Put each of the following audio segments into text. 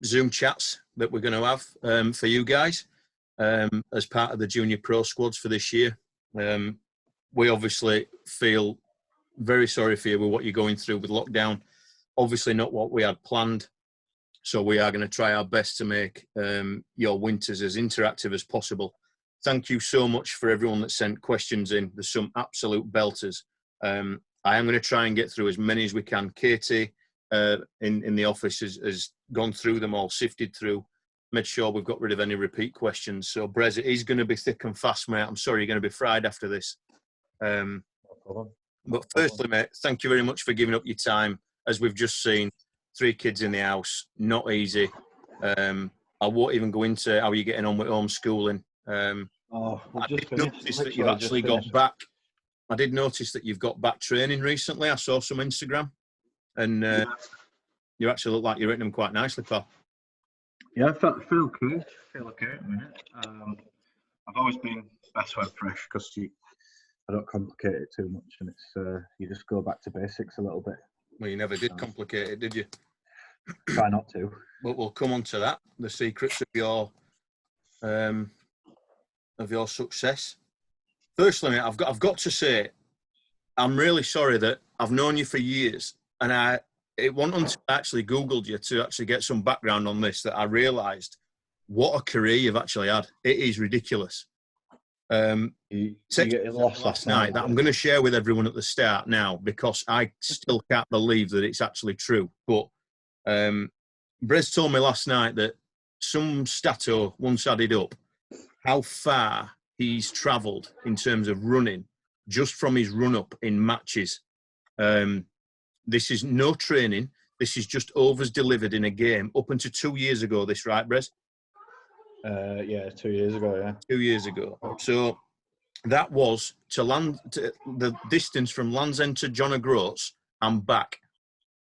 Zoom chats that we're going to have for you guys as part of the junior pro squads for this year. We obviously feel very sorry for you with what you're going through with lockdown. Obviously not what we had planned. So we are going to try our best to make your winters as interactive as possible. Thank you so much for everyone that sent questions in. There's some absolute belters. I am going to try and get through as many as we can. Katie in the office has gone through them all, sifted through, made sure we've got rid of any repeat questions. So, Brez, it is going to be thick and fast, mate. I'm sorry you're going to be fried after this. No problem. But firstly, mate, thank you very much for giving up your time. As we've just seen, 3 kids in the house, not easy. I won't even go into how you're getting on with homeschooling. I did notice that you've actually got back. I did notice that you've got back training recently. I saw some Instagram, and you actually look like you're hitting them quite nicely, pal. Yeah, I feel okay. At the minute. I've always been best when fresh because I don't complicate it too much, and it's you just go back to basics a little bit. Well, you never did complicate it, did you? Try not to. But we'll come on to that. The secrets of your success. Firstly, mate, I've got to say, I'm really sorry that I've known you for years, and it wasn't until I actually Googled you to actually get some background on this that I realised what a career you've actually had. It is ridiculous. You get lost last night that I'm going to share with everyone at the start now because I still can't believe that it's actually true. But Brez told me last night that some stato once added up how far he's travelled in terms of running just from his run-up in matches. This is no training. This is just overs delivered in a game up until 2 years ago. This, right, Brez? Yeah, 2 years ago, yeah. 2 years ago. So that was to the distance from Land's End to John O'Groats and back.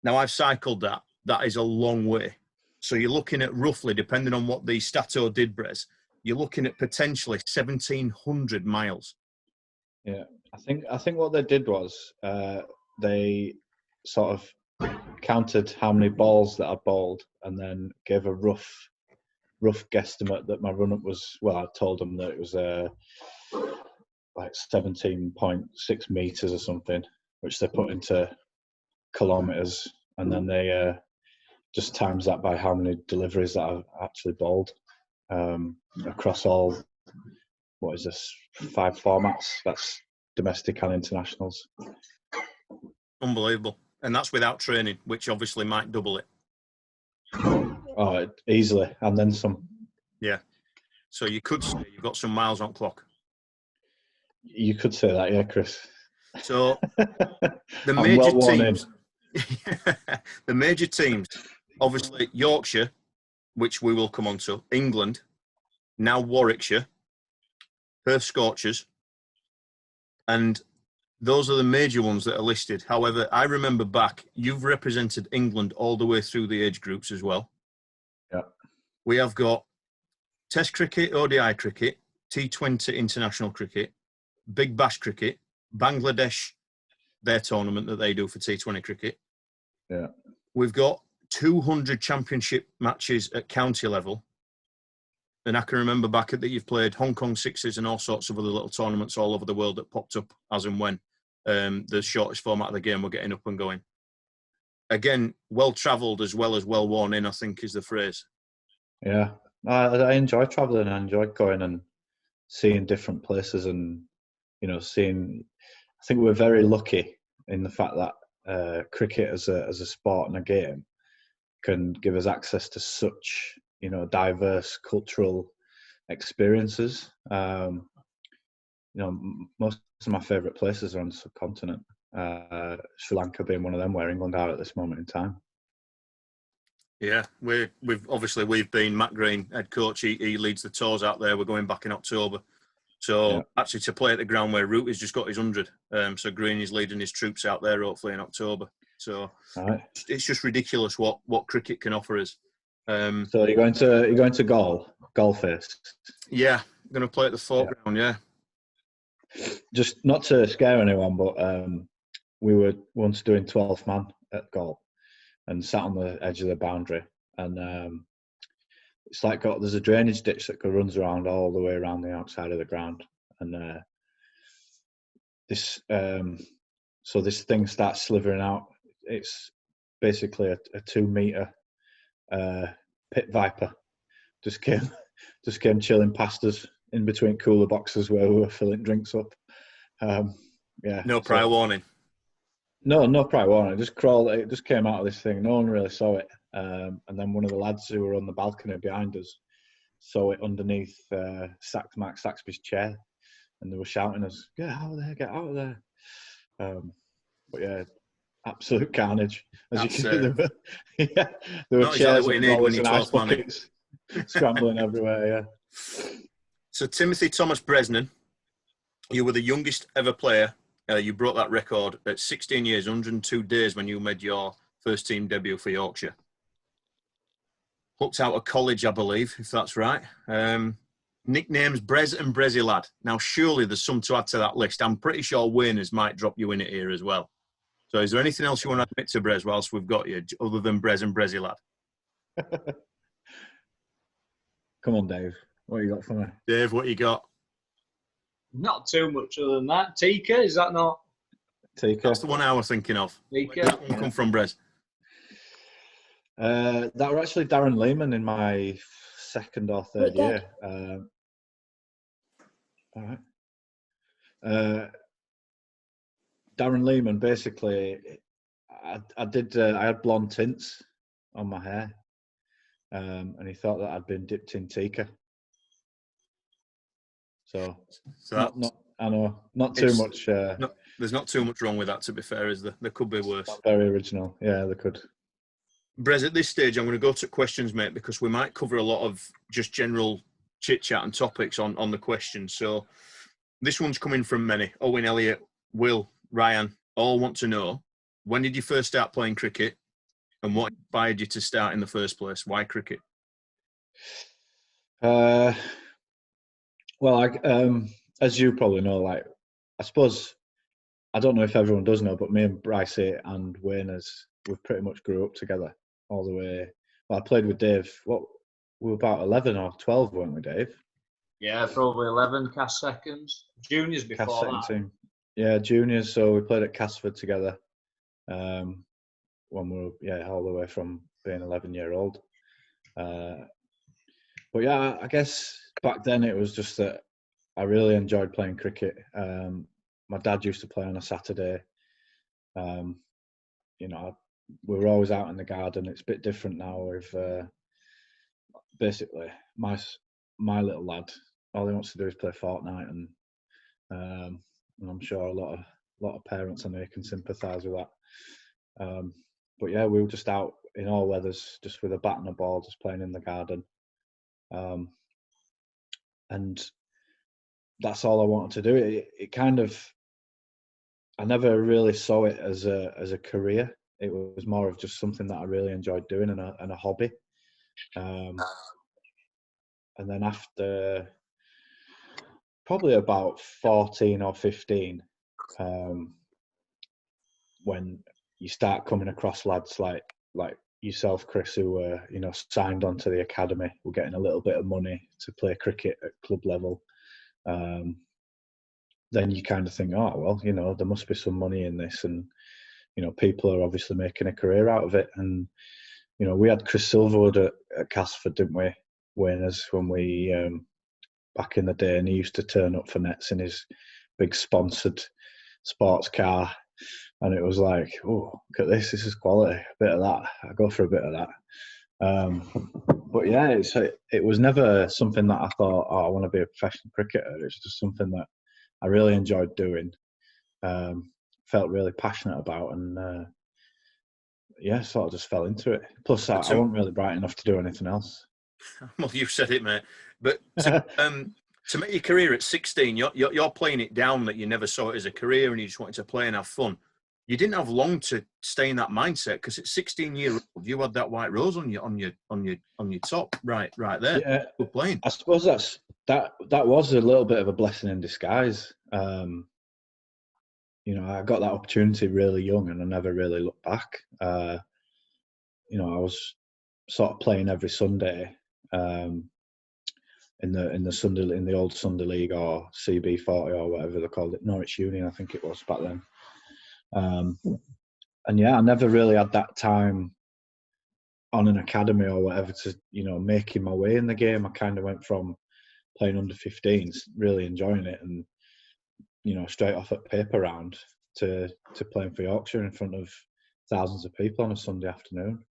Now, I've cycled that. That is a long way. So you're looking at roughly, depending on what the stato did, Brez, you're looking at potentially 1,700 miles. Yeah, I think what they did was they sort of counted how many balls that I bowled and then gave a rough guesstimate that my run-up was, well, I told them that it was like 17.6 metres or something, which they put into kilometres, and then they just times that by how many deliveries that I've actually bowled across all, what is this, 5 formats. That's domestic and internationals. Unbelievable. And that's without training, which obviously might double it. Oh, easily, and then some. Yeah. So you could say you've got some miles on clock. You could say that, yeah, Chris. So the major teams, the major teams, obviously Yorkshire, which we will come on to, England, now Warwickshire, Perth Scorchers, and those are the major ones that are listed. However, I remember back, you've represented England all the way through the age groups as well. Yeah. We have got Test cricket, ODI cricket, T20 international cricket, Big Bash cricket, Bangladesh, their tournament that they do for T20 cricket. Yeah. We've got 200 championship matches at county level. And I can remember back that you've played Hong Kong Sixes and all sorts of other little tournaments all over the world that popped up as and when the shortest format of the game were getting up and going. Again, well-travelled as well as well-worn in, I think is the phrase. Yeah. I enjoy travelling. I enjoy going and seeing different places and, you know, seeing... I think we're very lucky in the fact that cricket as a sport and a game can give us access to such, you know, diverse cultural experiences. You know, most of my favourite places are on the subcontinent. Sri Lanka being one of them, where England are at this moment in time. Yeah, we've been Matt Green, head coach. He leads the tours out there. We're going back in October. So actually, to play at the ground where Root has just got his 100. So Green is leading his troops out there, hopefully in October. So it's just ridiculous what cricket can offer us. So you're going to Golface? Yeah, I'm going to play at the foreground. Yeah. Just not to scare anyone, but we were once doing 12th man at golf and sat on the edge of the boundary, and it's like there's a drainage ditch that runs around all the way around the outside of the ground, and this thing starts slithering out. It's basically a 2 meter pit viper. Just came chilling past us in between cooler boxes where we were filling drinks up. Yeah. No prior warning. No prior warning. It just came out of this thing. No one really saw it. And then one of the lads who were on the balcony behind us saw it underneath Mark Saxby's chair, and they were shouting us, "Get out of there! Get out of there!" But yeah, absolute carnage. As you can see, there were not chairs exactly what you need when you're 12th buckets scrambling everywhere. Yeah. So Timothy Thomas Bresnan, you were the youngest ever player. You broke that record at 16 years, 102 days when you made your first team debut for Yorkshire. Hooked out of college, I believe, if that's right. Nicknames Brez and Brezzy Lad. Now, surely there's some to add to that list. I'm pretty sure Wayners might drop you in it here as well. So is there anything else you want to admit to Brez whilst we've got you, other than Brez and Brezzy Lad? Come on, Dave. What you got for me? Dave, what you got? Not too much other than that. Tika, is that not? Tika. That's the one I was thinking of. Tika. Where did that one come from, Brez? That were actually Darren Lehman in my second or third year. All right. Darren Lehman, basically, I had blonde tints on my hair, and he thought that I'd been dipped in Tika. So I know, not too much. There's not too much wrong with that, to be fair, is there? There could be worse. Not very original. Yeah, there could. Brez, at this stage, I'm going to go to questions, mate, because we might cover a lot of just general chit-chat and topics on the questions. So this one's coming from many. Owen, Elliot, Will, Ryan, all want to know, when did you first start playing cricket and what inspired you to start in the first place? Why cricket? Well, as you probably know, I suppose, I don't know if everyone does know, but me and Brycey and Wayners, we pretty much grew up together all the way. Well, I played with Dave. We were about 11 or 12, weren't we, Dave? Yeah, probably 11. Cast seconds. Juniors before that. Team. Yeah, juniors. So we played at Casford together. When we were all the way from being 11-year-old. But yeah, I guess back then it was just that I really enjoyed playing cricket. My dad used to play on a Saturday. We were always out in the garden. It's a bit different now with basically my little lad. All he wants to do is play Fortnite, and I'm sure a lot of parents I know can sympathise with that. But yeah, we were just out in all weathers, just with a bat and a ball, just playing in the garden. And that's all I wanted to do. It kind of, I never really saw it as a career. It was more of just something that I really enjoyed doing and a hobby. And then after probably about 14 or 15, when you start coming across lads like yourself, Chris, who were signed onto the academy, were getting a little bit of money to play cricket at club level. Then you kind of think, oh well, there must be some money in this, and people are obviously making a career out of it. And we had Chris Silverwood at Casford, didn't we, Wayners, when we back in the day, and he used to turn up for nets in his big sponsored sports car. And it was like, oh, look at this is quality. A bit of that. I go for a bit of that. But yeah, it was never something that I thought, oh, I want to be a professional cricketer. It's just something that I really enjoyed doing, felt really passionate about, and sort of just fell into it. Plus, I wasn't really bright enough to do anything else. Well, you've said it, mate. But to make your career at 16, you're playing it down that you never saw it as a career and you just wanted to play and have fun. You didn't have long to stay in that mindset, because at 16 years old, you had that white rose on your top, right there. Yeah, good playing. I suppose that was a little bit of a blessing in disguise. I got that opportunity really young, and I never really looked back. I was sort of playing every Sunday in the old Sunday League or CB40 or whatever they called it, Norwich Union, I think it was back then. And yeah, I never really had that time on an academy or whatever to, making my way in the game. I kind of went from playing under 15s, really enjoying it, and straight off at paper round to playing for Yorkshire in front of thousands of people on a Sunday afternoon,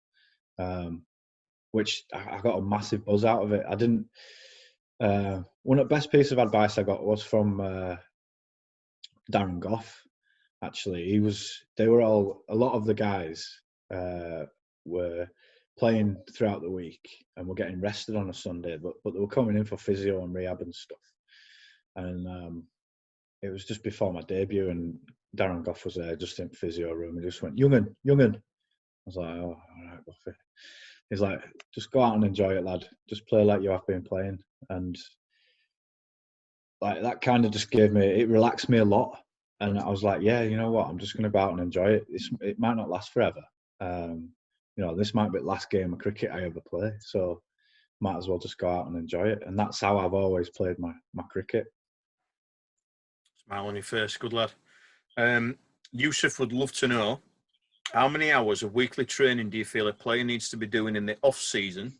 which I got a massive buzz out of it. I didn't. One of the best piece of advice I got was from Darren Goff. Actually, a lot of the guys were playing throughout the week and were getting rested on a Sunday, but they were coming in for physio and rehab and stuff. And it was just before my debut, and Darren Goff was there, just in the physio room. He just went, Young'un. I was like, oh, all right, Goffy. He's like, just go out and enjoy it, lad. Just play like you have been playing. And like that kind of just it relaxed me a lot. And I was like, yeah, you know what? I'm just going to go out and enjoy it. It might not last forever. This might be the last game of cricket I ever play. So might as well just go out and enjoy it. And that's how I've always played my cricket. Smile on your face. Good lad. Yusuf would love to know, how many hours of weekly training do you feel a player needs to be doing in the off-season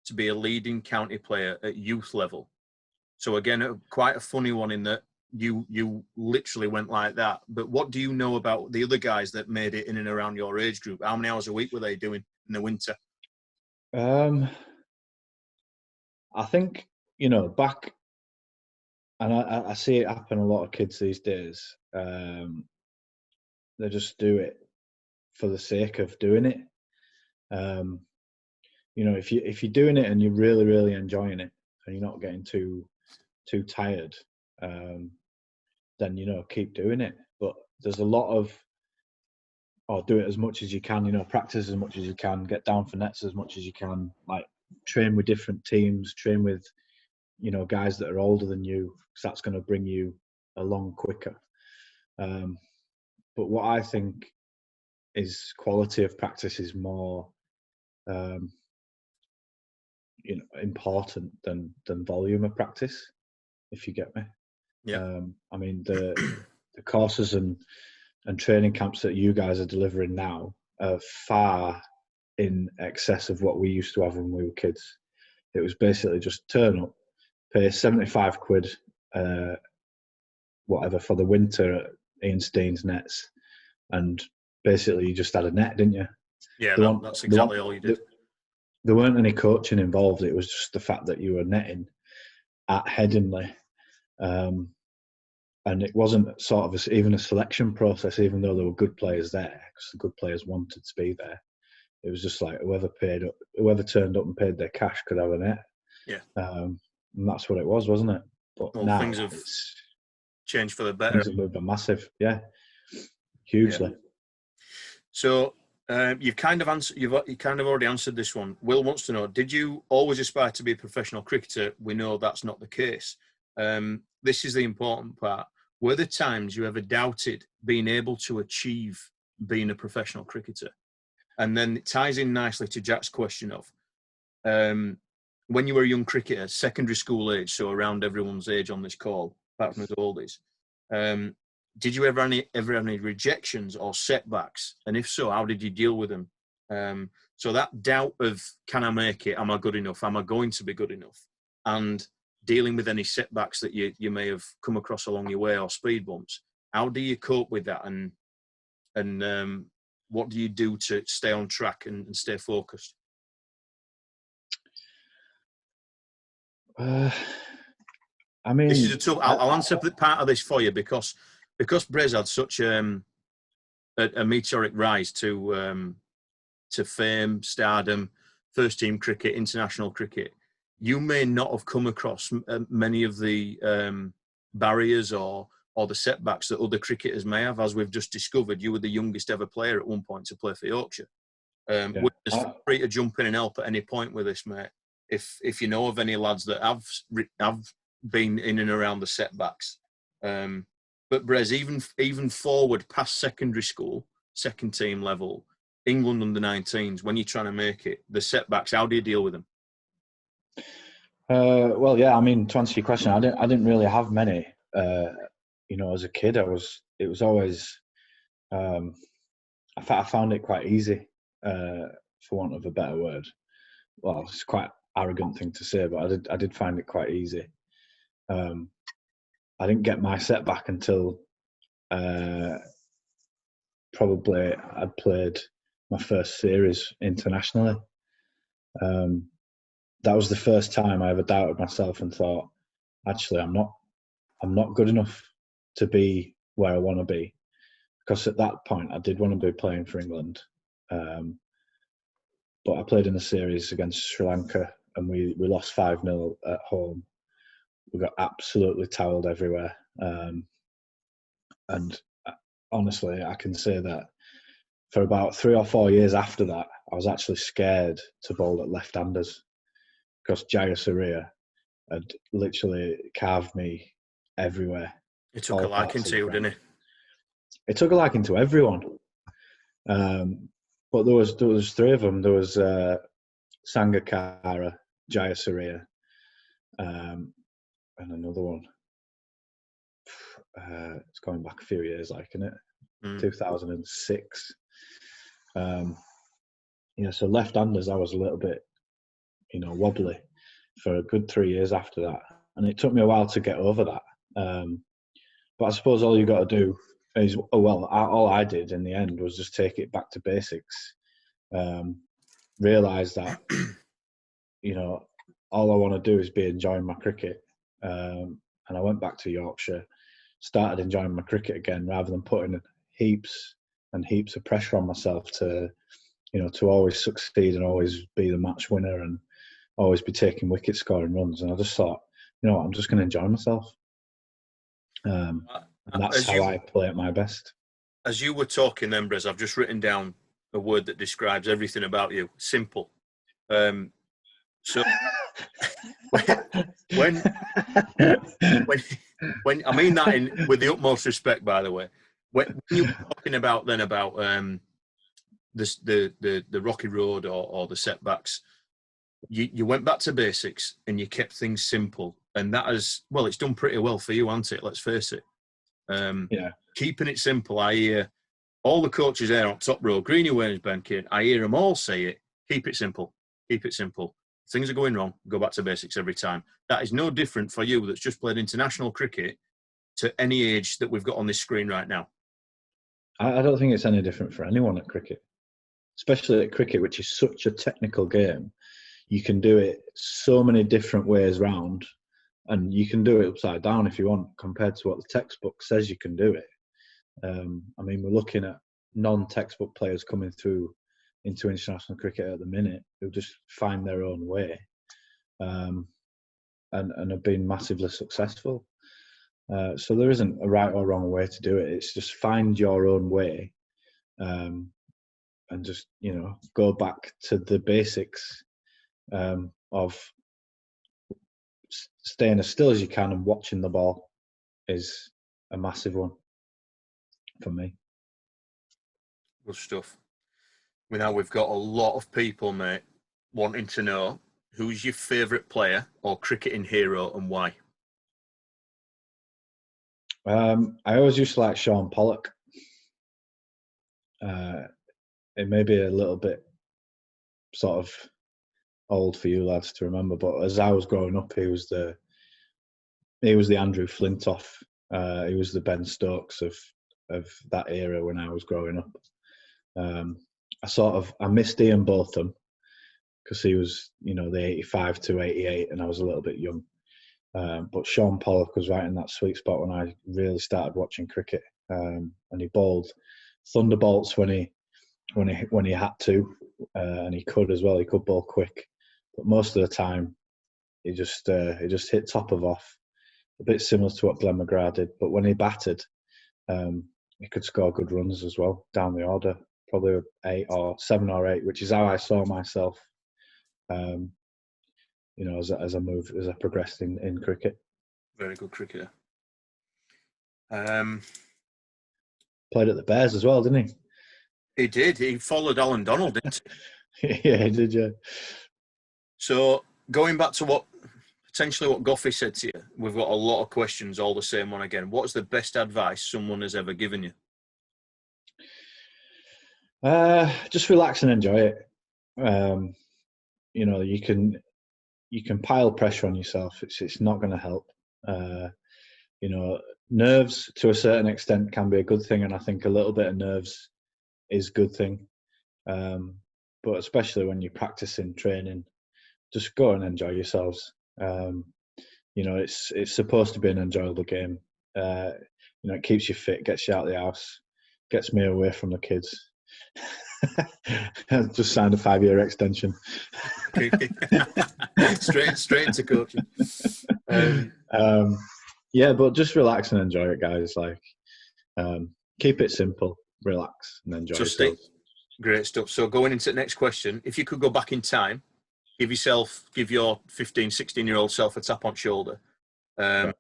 to be a leading county player at youth level? So again, quite a funny one in that you literally went like that. But what do you know about the other guys that made it in and around your age group? How many hours a week were they doing in the winter? I think, back, and I see it happen a lot of kids these days. They just do it for the sake of doing it. If you're doing it and you're really, really enjoying it and you're not getting too tired, then keep doing it. But there's a lot of, do it as much as you can, practice as much as you can, get down for nets as much as you can, like train with different teams, train with guys that are older than you, because that's going to bring you along quicker. But what I think is quality of practice is more important than volume of practice, if you get me. Yeah. I mean, the courses and training camps that you guys are delivering now are far in excess of what we used to have when we were kids. It was basically just turn up, pay 75 quid, whatever, for the winter at Ian Steen's nets, and basically you just had a net, didn't you? Yeah, that's exactly all you did. There weren't any coaching involved. It was just the fact that you were netting at Headingley. And it wasn't sort of even a selection process, even though there were good players there, because the good players wanted to be there. It was just like whoever turned up and paid their cash could have a net. Yeah. And that's what it was, wasn't it? But now things have changed for the better. Things have moved massive, yeah, hugely. Yeah. So you've kind of already answered this one. Will wants to know: did you always aspire to be a professional cricketer? We know that's not the case. This is the important part. Were there times you ever doubted being able to achieve being a professional cricketer? And then it ties in nicely to Jack's question of when you were a young cricketer, secondary school age, so around everyone's age on this call, apart from the oldies. Did you ever have any rejections or setbacks? And if so, how did you deal with them? So that doubt of, can I make it? Am I good enough? Am I going to be good enough? And dealing with any setbacks that you may have come across along your way or speed bumps. How do you cope with that? And what do you do to stay on track and stay focused? I mean, this is a tough. I'll answer part of this for you because Brez had such a meteoric rise to fame, stardom, first team cricket, international cricket. You may not have come across many of the barriers or the setbacks that other cricketers may have. As we've just discovered, you were the youngest ever player at one point to play for Yorkshire. We're just free to jump in and help at any point with this, mate. If you know of any lads that have been in and around the setbacks. But Brez, even forward past secondary school, second team level, England under-19s, when you're trying to make it, the setbacks, how do you deal with them? Well, yeah. I mean, to answer your question, I didn't really have many. As a kid, it was always. I found it quite easy, for want of a better word. Well, it's quite an arrogant thing to say, but I did find it quite easy. I didn't get my setback until probably I'd played my first series internationally. That was the first time I ever doubted myself and thought, actually, I'm not good enough to be where I want to be. Because at that point, I did want to be playing for England. But I played in a series against Sri Lanka and we lost 5-0 at home. We got absolutely towelled everywhere. And honestly, I can say that for about 3 or 4 years after that, I was actually scared to bowl at left-handers because Jayasuriya had literally carved me everywhere. It took a liking to you, didn't it? It took a liking to everyone. But there was 3 of them. There was Sangakkara, Jayasuriya, and another one. It's going back a few years, like, isn't it? 2006. So left-handers, I was a little bit, wobbly for a good 3 years after that, and it took me a while to get over that. But I suppose all you got to do is, all I did in the end was just take it back to basics. Realise that, all I want to do is be enjoying my cricket. And I went back to Yorkshire, started enjoying my cricket again, rather than putting heaps and heaps of pressure on myself to always succeed and always be the match winner and always be taking wicket scoring runs. And I just thought, I'm just going to enjoy myself. And that's how I play at my best. As you were talking then, Brez, I've just written down a word that describes everything about you. Simple. So when I mean that with the utmost respect, by the way, when you were talking about the rocky road or the setbacks, you went back to basics and you kept things simple, and that is, well, it's done pretty well for you, hasn't it? Let's face it. Keeping it simple. I hear all the coaches there on top row, Greeny, Waynes, Benkin, I hear them all say it. Keep it simple. Keep it simple. If things are going wrong, go back to basics every time. That is no different for you that's just played international cricket to any age that we've got on this screen right now. I don't think it's any different for anyone at cricket, especially at cricket, which is such a technical game. You can do it so many different ways round, and you can do it upside down if you want, compared to what the textbook says you can do it. We're looking at non-textbook players coming through into international cricket at the minute who just find their own way, and have been massively successful. So there isn't a right or wrong way to do it. It's just find your own way, and just go back to the basics of staying as still as you can and watching the ball is a massive one for me. Good stuff. We've got a lot of people, mate, wanting to know who's your favourite player or cricketing hero and why. I always used to like Sean Pollock. It may be a little bit sort of old for you lads to remember, but as I was growing up, he was the Andrew Flintoff. He was the Ben Stokes of that era when I was growing up. I missed Ian Botham because he was, the 85 to 88, and I was a little bit young. But Sean Pollock was right in that sweet spot when I really started watching cricket, and he bowled thunderbolts when he had to, and he could as well. He could bowl quick, but most of the time he just hit top of off, a bit similar to what Glenn McGrath did. But when he batted, he could score good runs as well down the order, probably 7 or 8, which is how I saw myself. As I progressed in cricket. Very good cricketer. Played at the Bears as well, didn't he? He did. He followed Alan Donald, didn't he? Yeah, he did, yeah. So going back to what Goffey said to you, we've got a lot of questions, all the same one again. What's the best advice someone has ever given you? Just relax and enjoy it. You know, you can pile pressure on yourself. It's not going to help. You know, nerves to a certain extent can be a good thing, and I think a little bit of nerves is a good thing. But especially when you're practicing training, just go and enjoy yourselves. You know, it's supposed to be an enjoyable game. You know, it keeps you fit, gets you out of the house, gets me away from the kids. I just signed a 5-year extension. straight into coaching. Yeah, but just relax and enjoy it, guys. Like, keep it simple, relax and enjoy yourself. Great stuff. So going into the next question, if you could go back in time, give your 15, 16-year-old self a tap on shoulder, and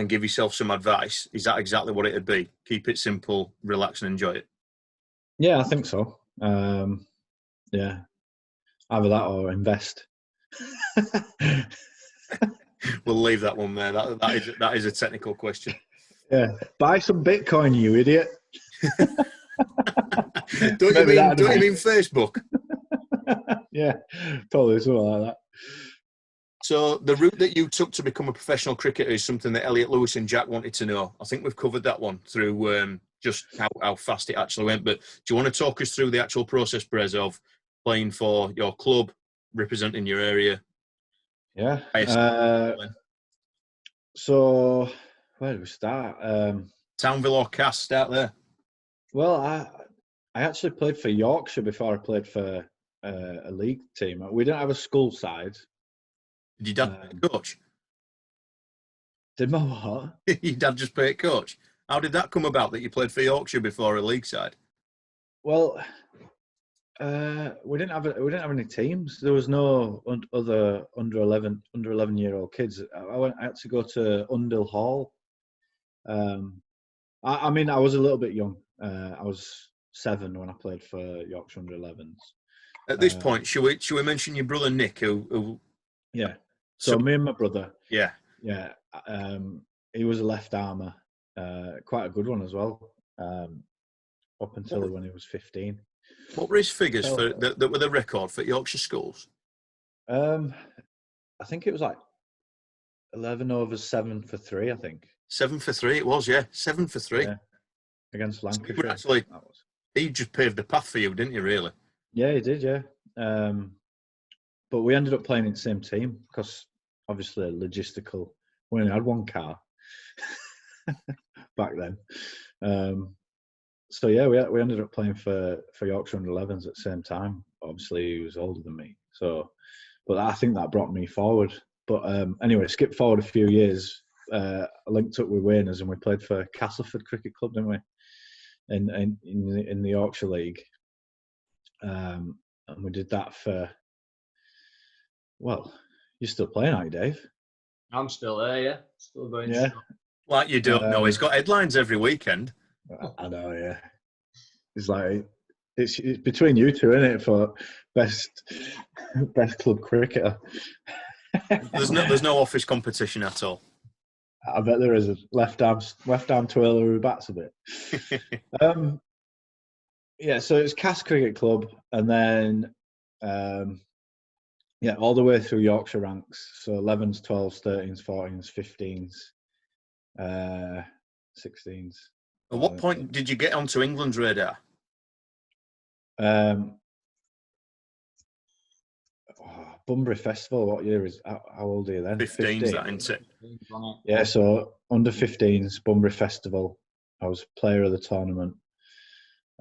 give yourself some advice, is that exactly what it'd be? Keep it simple, relax and enjoy it. Yeah, I think so. Yeah, either that or invest. We'll leave that one there. That is a technical question. Yeah, buy some Bitcoin, you idiot. Don't you mean Facebook? Yeah, totally, something like that. So the route that you took to become a professional cricketer is something that Elliot Lewis and Jack wanted to know. I think we've covered that one through just how fast it actually went. But do you want to talk us through the actual process, Brez, of playing for your club, representing your area? Yeah. So where do we start? Townville or Cass, start there. Well, I actually played for Yorkshire before I played for a league team. We didn't have a school side. Did your dad play coach? Did my what? Your dad just play coach? How did that come about that you played for Yorkshire before a league side? Well, we didn't have any teams. There was no other under 11-year-old kids. I had to go to Undell Hall. I mean, I was a little bit young. I was 7 when I played for Yorkshire under 11s. At this point, should we mention your brother Nick, who? Yeah. So me and my brother. Yeah. Yeah. He was a left armer, quite a good one as well. Up until when he was 15. What were his figures that were the record for Yorkshire schools? I think it was like 11 overs, 7 for 3. I think 7 for 3. It was, yeah, 7 for 3 against Lancashire. Actually, he just paved the path for you, didn't you? Really? Yeah, he did. Yeah, but we ended up playing in the same team because obviously logistical. We only had one car back then. So yeah, we ended up playing for Yorkshire under 11s at the same time. Obviously, he was older than me, but I think that brought me forward. But anyway, skip forward a few years. I linked up with Wayners and we played for Castleford Cricket Club, didn't we? In the Yorkshire League, and we did that for. Well, you're still playing, aren't you, Dave? I'm still there, yeah. Still going. Yeah. Like you don't know, he's got headlines every weekend. I know, yeah. It's like it's between you two, isn't it, for best club cricketer? There's no office competition at all. I bet there is a left arm twirler who bats a bit. Yeah, so it's Cass Cricket Club, and then all the way through Yorkshire ranks. So 11s, 12s, 13s, 14s, 15s, 16s. At what point did you get onto England's radar? Bunbury Festival. What year is? How old are you then? 15's, that, isn't it? Yeah, so under 15s, Bunbury Festival. I was player of the tournament,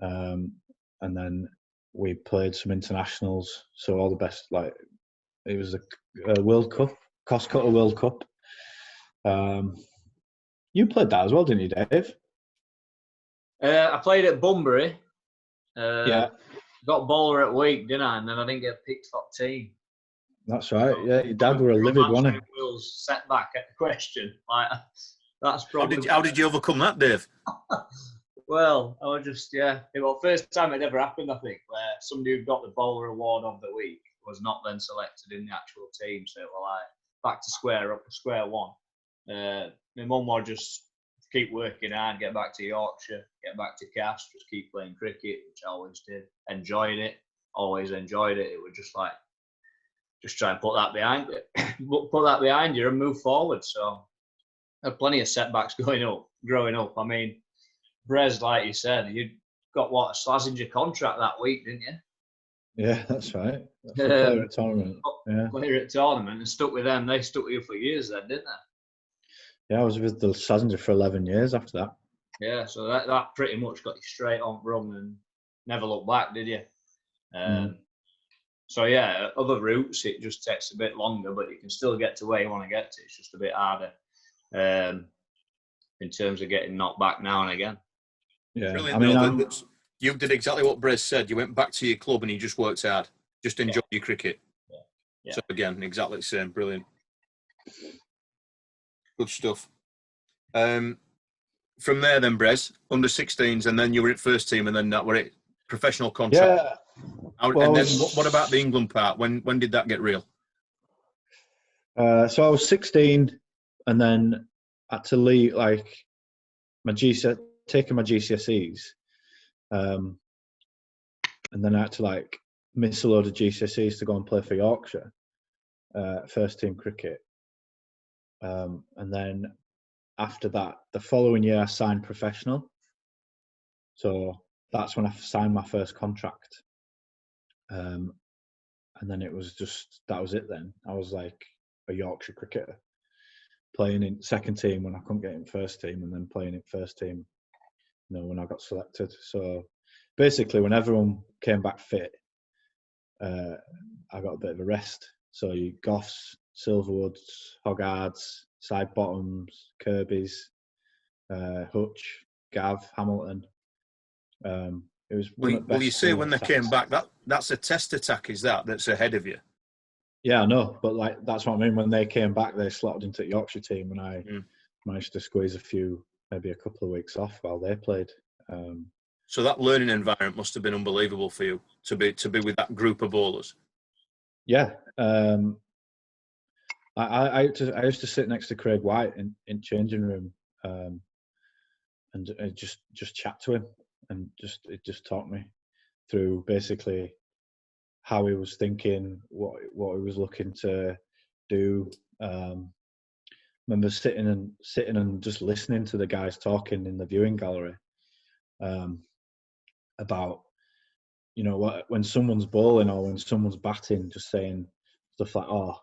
and then we played some internationals. So all the best. Like it was a World Cup, Costcutter World Cup. You played that as well, didn't you, Dave? I played at Bunbury. Yeah. Got bowler at week, didn't I? And then I didn't get picked top team. That's right. Yeah, your dad were a livid, wasn't he? Will's setback at the question. Like that's probably. How did you overcome that, Dave? Well, I was just, yeah. It was the first time it ever happened, I think, where somebody who got the bowler award of the week was not then selected in the actual team. So it was like back to square one. My mum was just keep working hard, get back to Yorkshire, get back to Cast, just keep playing cricket, which I always did. Enjoyed it, always enjoyed it. It was just like, just try and put that behind you and move forward. So I had plenty of setbacks growing up. I mean, Brez, like you said, you got what, a Slazenger contract that week, didn't you? Yeah, that's right. That's a player at tournament. Yeah. Player at tournament and stuck with them. They stuck with you for years then, didn't they? Yeah, I was with the Slazenger for 11 years after that. Yeah, so that pretty much got you straight on run and never looked back, did you? So yeah, other routes, it just takes a bit longer, but you can still get to where you want to get to. It's just a bit harder in terms of getting knocked back now and again. Yeah, brilliant. I mean, you did exactly what Brez said. You went back to your club and you just worked hard. Just enjoy your cricket. Yeah. So again, exactly the same. Brilliant. Good stuff. From there then, Brez, under 16s, and then you were at first team, and then that were it. Professional contract. Yeah. And then what about the England part? When did that get real? So I was 16 and then had to leave, like, taking my GCSEs. And then I had to, like, miss a load of GCSEs to go and play for Yorkshire, first team cricket. And then after that, the following year, I signed professional. So that's when I signed my first contract. And then it was just, that was it then. I was like a Yorkshire cricketer, playing in second team when I couldn't get in first team, and then playing in first team, when I got selected. So basically, when everyone came back fit, I got a bit of a rest. So you Goffs, Silverwoods, Hoggards, Side Bottoms, Kirby's, Hutch, Gav, Hamilton. It was well, you say when they came back, that's a test attack, is that's ahead of you? Yeah, I know, but like that's what I mean. When they came back, they slotted into the Yorkshire team, and I managed to squeeze maybe a couple of weeks off while they played. So that learning environment must have been unbelievable for you to be with that group of bowlers. Yeah, I used to sit next to Craig White in changing room, and just chat to him, and it just taught me through basically how he was thinking, what he was looking to do. Remember sitting and just listening to the guys talking in the viewing gallery about, when someone's bowling or when someone's batting, just saying stuff like, "Oh,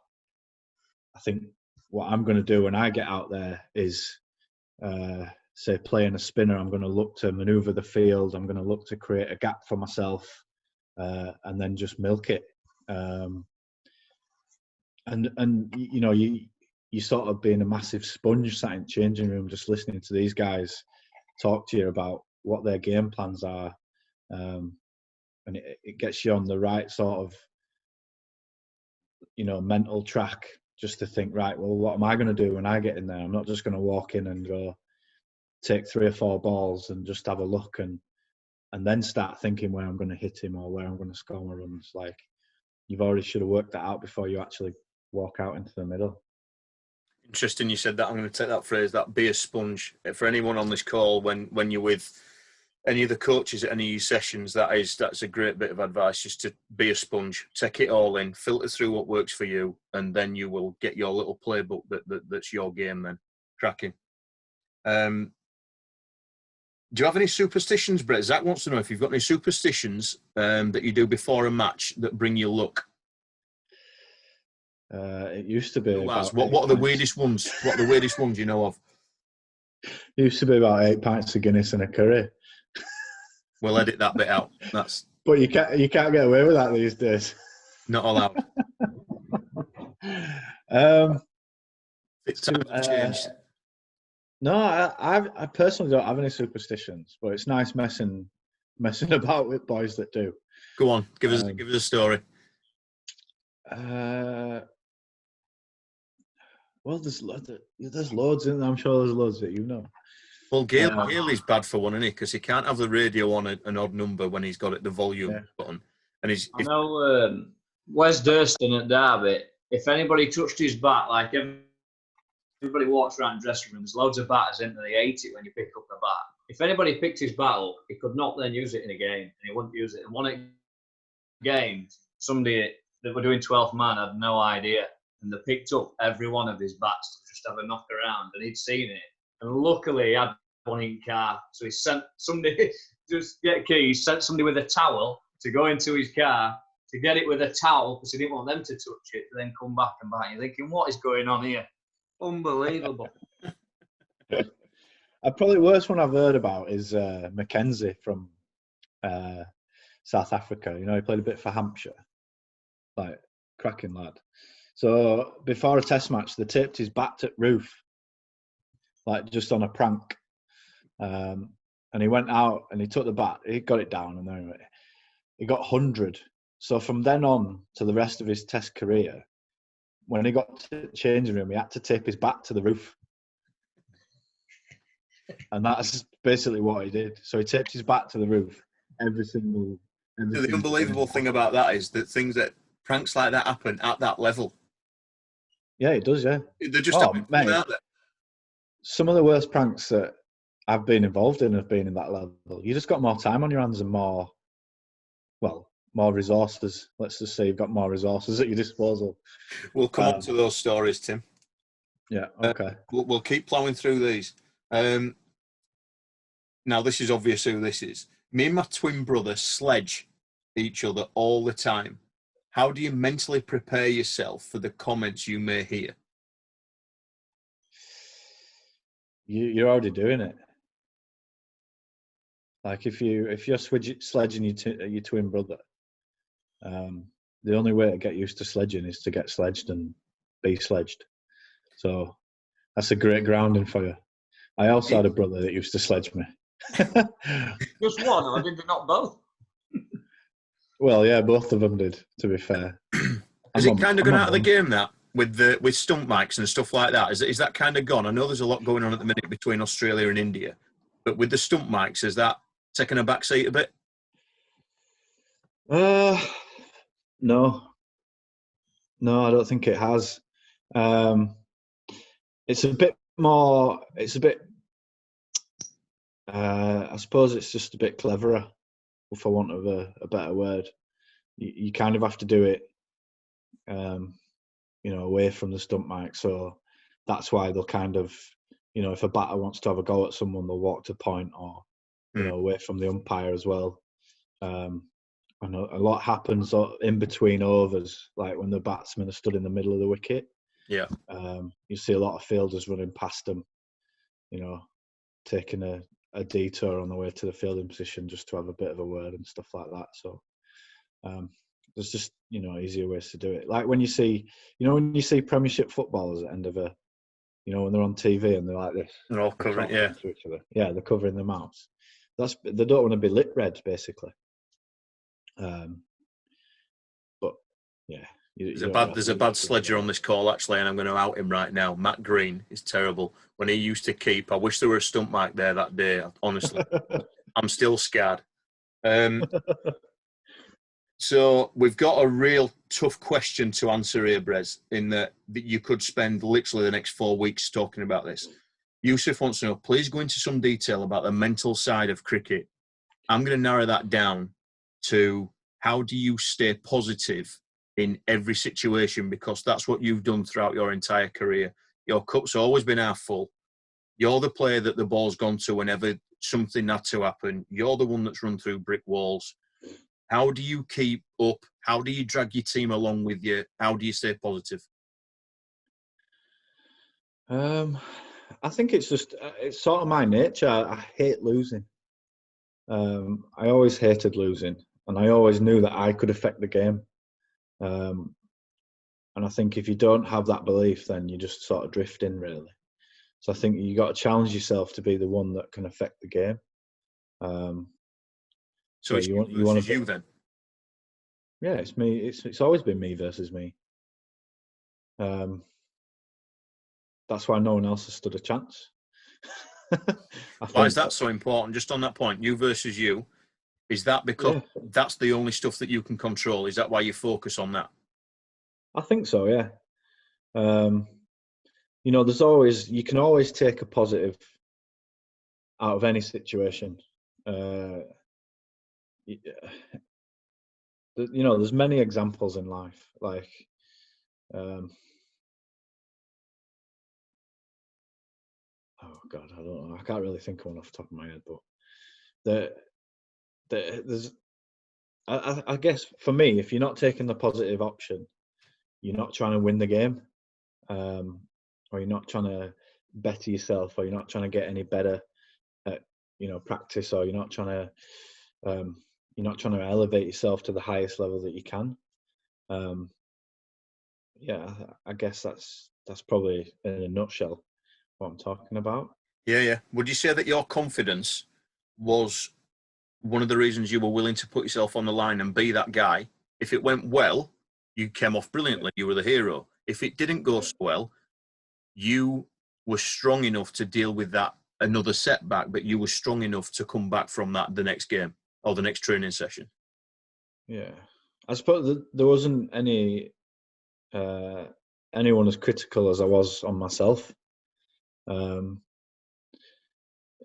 I think what I'm going to do when I get out there is, say, playing a spinner, I'm going to look to manoeuvre the field. I'm going to look to create a gap for myself, and then just milk it." And you sort of being a massive sponge sat in changing room, just listening to these guys talk to you about what their game plans are, and it gets you on the right sort of mental track, just to think, right, well, what am I going to do when I get in there? I'm not just going to walk in and go take 3 or 4 balls and just have a look and then start thinking where I'm going to hit him or where I'm going to score my runs. Like, you've already should have worked that out before you actually walk out into the middle. Interesting you said that. I'm going to take that phrase, that be a sponge. For anyone on this call, when you're with any of the coaches at any of your sessions, that's a great bit of advice, just to be a sponge. Take it all in, filter through what works for you, and then you will get your little playbook that's your game then. Cracking. Do you have any superstitions, Brett? Zach wants to know if you've got any superstitions that you do before a match that bring you luck. It used to be. What are the weirdest ones? What are the weirdest ones you know of? It used to be about 8 pints of Guinness and a curry. We'll edit that bit out. But you can't get away with that these days. Not allowed. Times have changed. No, I personally don't have any superstitions, but it's nice messing about with boys that do. Go on, give us a story. Well, there's loads. I'm sure there's loads that you know. Well, Gail is bad for one, isn't he? Because he can't have the radio on an odd number when he's got it the volume button. And I know Wes Durston at Derby, if anybody touched his bat, like everybody walks around dressing rooms, loads of batters in, and they hate it when you pick up the bat. If anybody picked his bat up, he could not then use it in a game, and he wouldn't use it. In one game, somebody that were doing 12th man had no idea, and they picked up every one of his bats to just have a knock around, and he'd seen it. And luckily, he had one in car, so he sent somebody, just get keys, sent somebody with a towel to go into his car to get it with a towel because he didn't want them to touch it, to then come back and bite. You're thinking, what is going on here? Unbelievable. Probably the worst one I've heard about is Mackenzie from South Africa. You know, he played a bit for Hampshire. Like, cracking lad. So before a test match, they taped his bat at roof, like just on a prank. And he went out and he took the bat, he got it down, and then he got 100. So from then on to the rest of his test career, when he got to the changing room, he had to tape his bat to the roof. And that's basically what he did. So he taped his bat to the roof every single the unbelievable thing about that is that pranks like that happen at that level. Yeah, it does, yeah. They're just out there. Some of the worst pranks that I've been involved in have been in that level. You just got more time on your hands and more resources. Let's just say you've got more resources at your disposal. We'll come on to those stories, Tim. Yeah, okay. We'll keep ploughing through these. Now, this is obvious who this is. Me and my twin brother sledge each other all the time. How do you mentally prepare yourself for the comments you may hear? You're already doing it. Like if you're sledging your twin brother, the only way to get used to sledging is to get sledged and be sledged. So that's a great grounding for you. I also had a brother that used to sledge me. Just one, or did they not both? Well, yeah, both of them did, to be fair. Has it kind of gone out of the game, that, with stump mics and stuff like that? Is that kind of gone? I know there's a lot going on at the minute between Australia and India, but with the stump mics, has that taken a back seat a bit? No, I don't think it has. It's a bit more. It's a bit. I suppose it's just a bit cleverer, for want of a better word. You kind of have to do it, away from the stump mic. So that's why they'll kind of, if a batter wants to have a go at someone, they'll walk to point or, away from the umpire as well. And a lot happens in between overs, like when the batsmen are stood in the middle of the wicket. Yeah. You see a lot of fielders running past them, taking a detour on the way to the fielding position just to have a bit of a word and stuff like that. So there's just, easier ways to do it. Like when you see Premiership footballers at the end of when they're on TV and they're like this. They're all covering, yeah. To each other. Yeah, they're covering their mouths. They don't want to be lip read, basically. But yeah. There's a bad sledger on this call, actually, and I'm going to out him right now. Matt Green is terrible. When he used to keep, I wish there were a stump mic there that day, honestly. I'm still scared. So we've got a real tough question to answer here, Brez, in that you could spend literally the next 4 weeks talking about this. Yusuf wants to know, please go into some detail about the mental side of cricket. I'm going to narrow that down to how do you stay positive in every situation, because that's what you've done throughout your entire career. Your cup's always been half full. You're the player that the ball's gone to whenever something had to happen. You're the one that's run through brick walls. How do you keep up? How do you drag your team along with you? How do you stay positive? I think it's sort of my nature. I hate losing. I always hated losing, and I always knew that I could affect the game. And I think if you don't have that belief, then you just sort of drift in, really. So I think you got to challenge yourself to be the one that can affect the game. So it's you versus you then? Yeah, it's me. It's always been me versus me. That's why no one else has stood a chance. Why is that so important? Just on that point, you versus you, is that because that's the only stuff that you can control? Is that why you focus on that? I think so, yeah. You know, you can always take a positive out of any situation. You know, there's many examples in life, like, oh God, I don't know. I can't really think of one off the top of my head, but there's, I guess for me, if you're not taking the positive option, you're not trying to win the game, or you're not trying to better yourself, or you're not trying to get any better at, you know, practice, or you're not trying to elevate yourself to the highest level that you can. Yeah, I guess that's probably in a nutshell what I'm talking about. Yeah. Would you say that your confidence was one of the reasons you were willing to put yourself on the line and be that guy? If it went well, you came off brilliantly. You were the hero. If it didn't go so well, you were strong enough to deal with that, another setback, but you were strong enough to come back from that the next game or the next training session. Yeah, I suppose there wasn't anyone as critical as I was on myself, and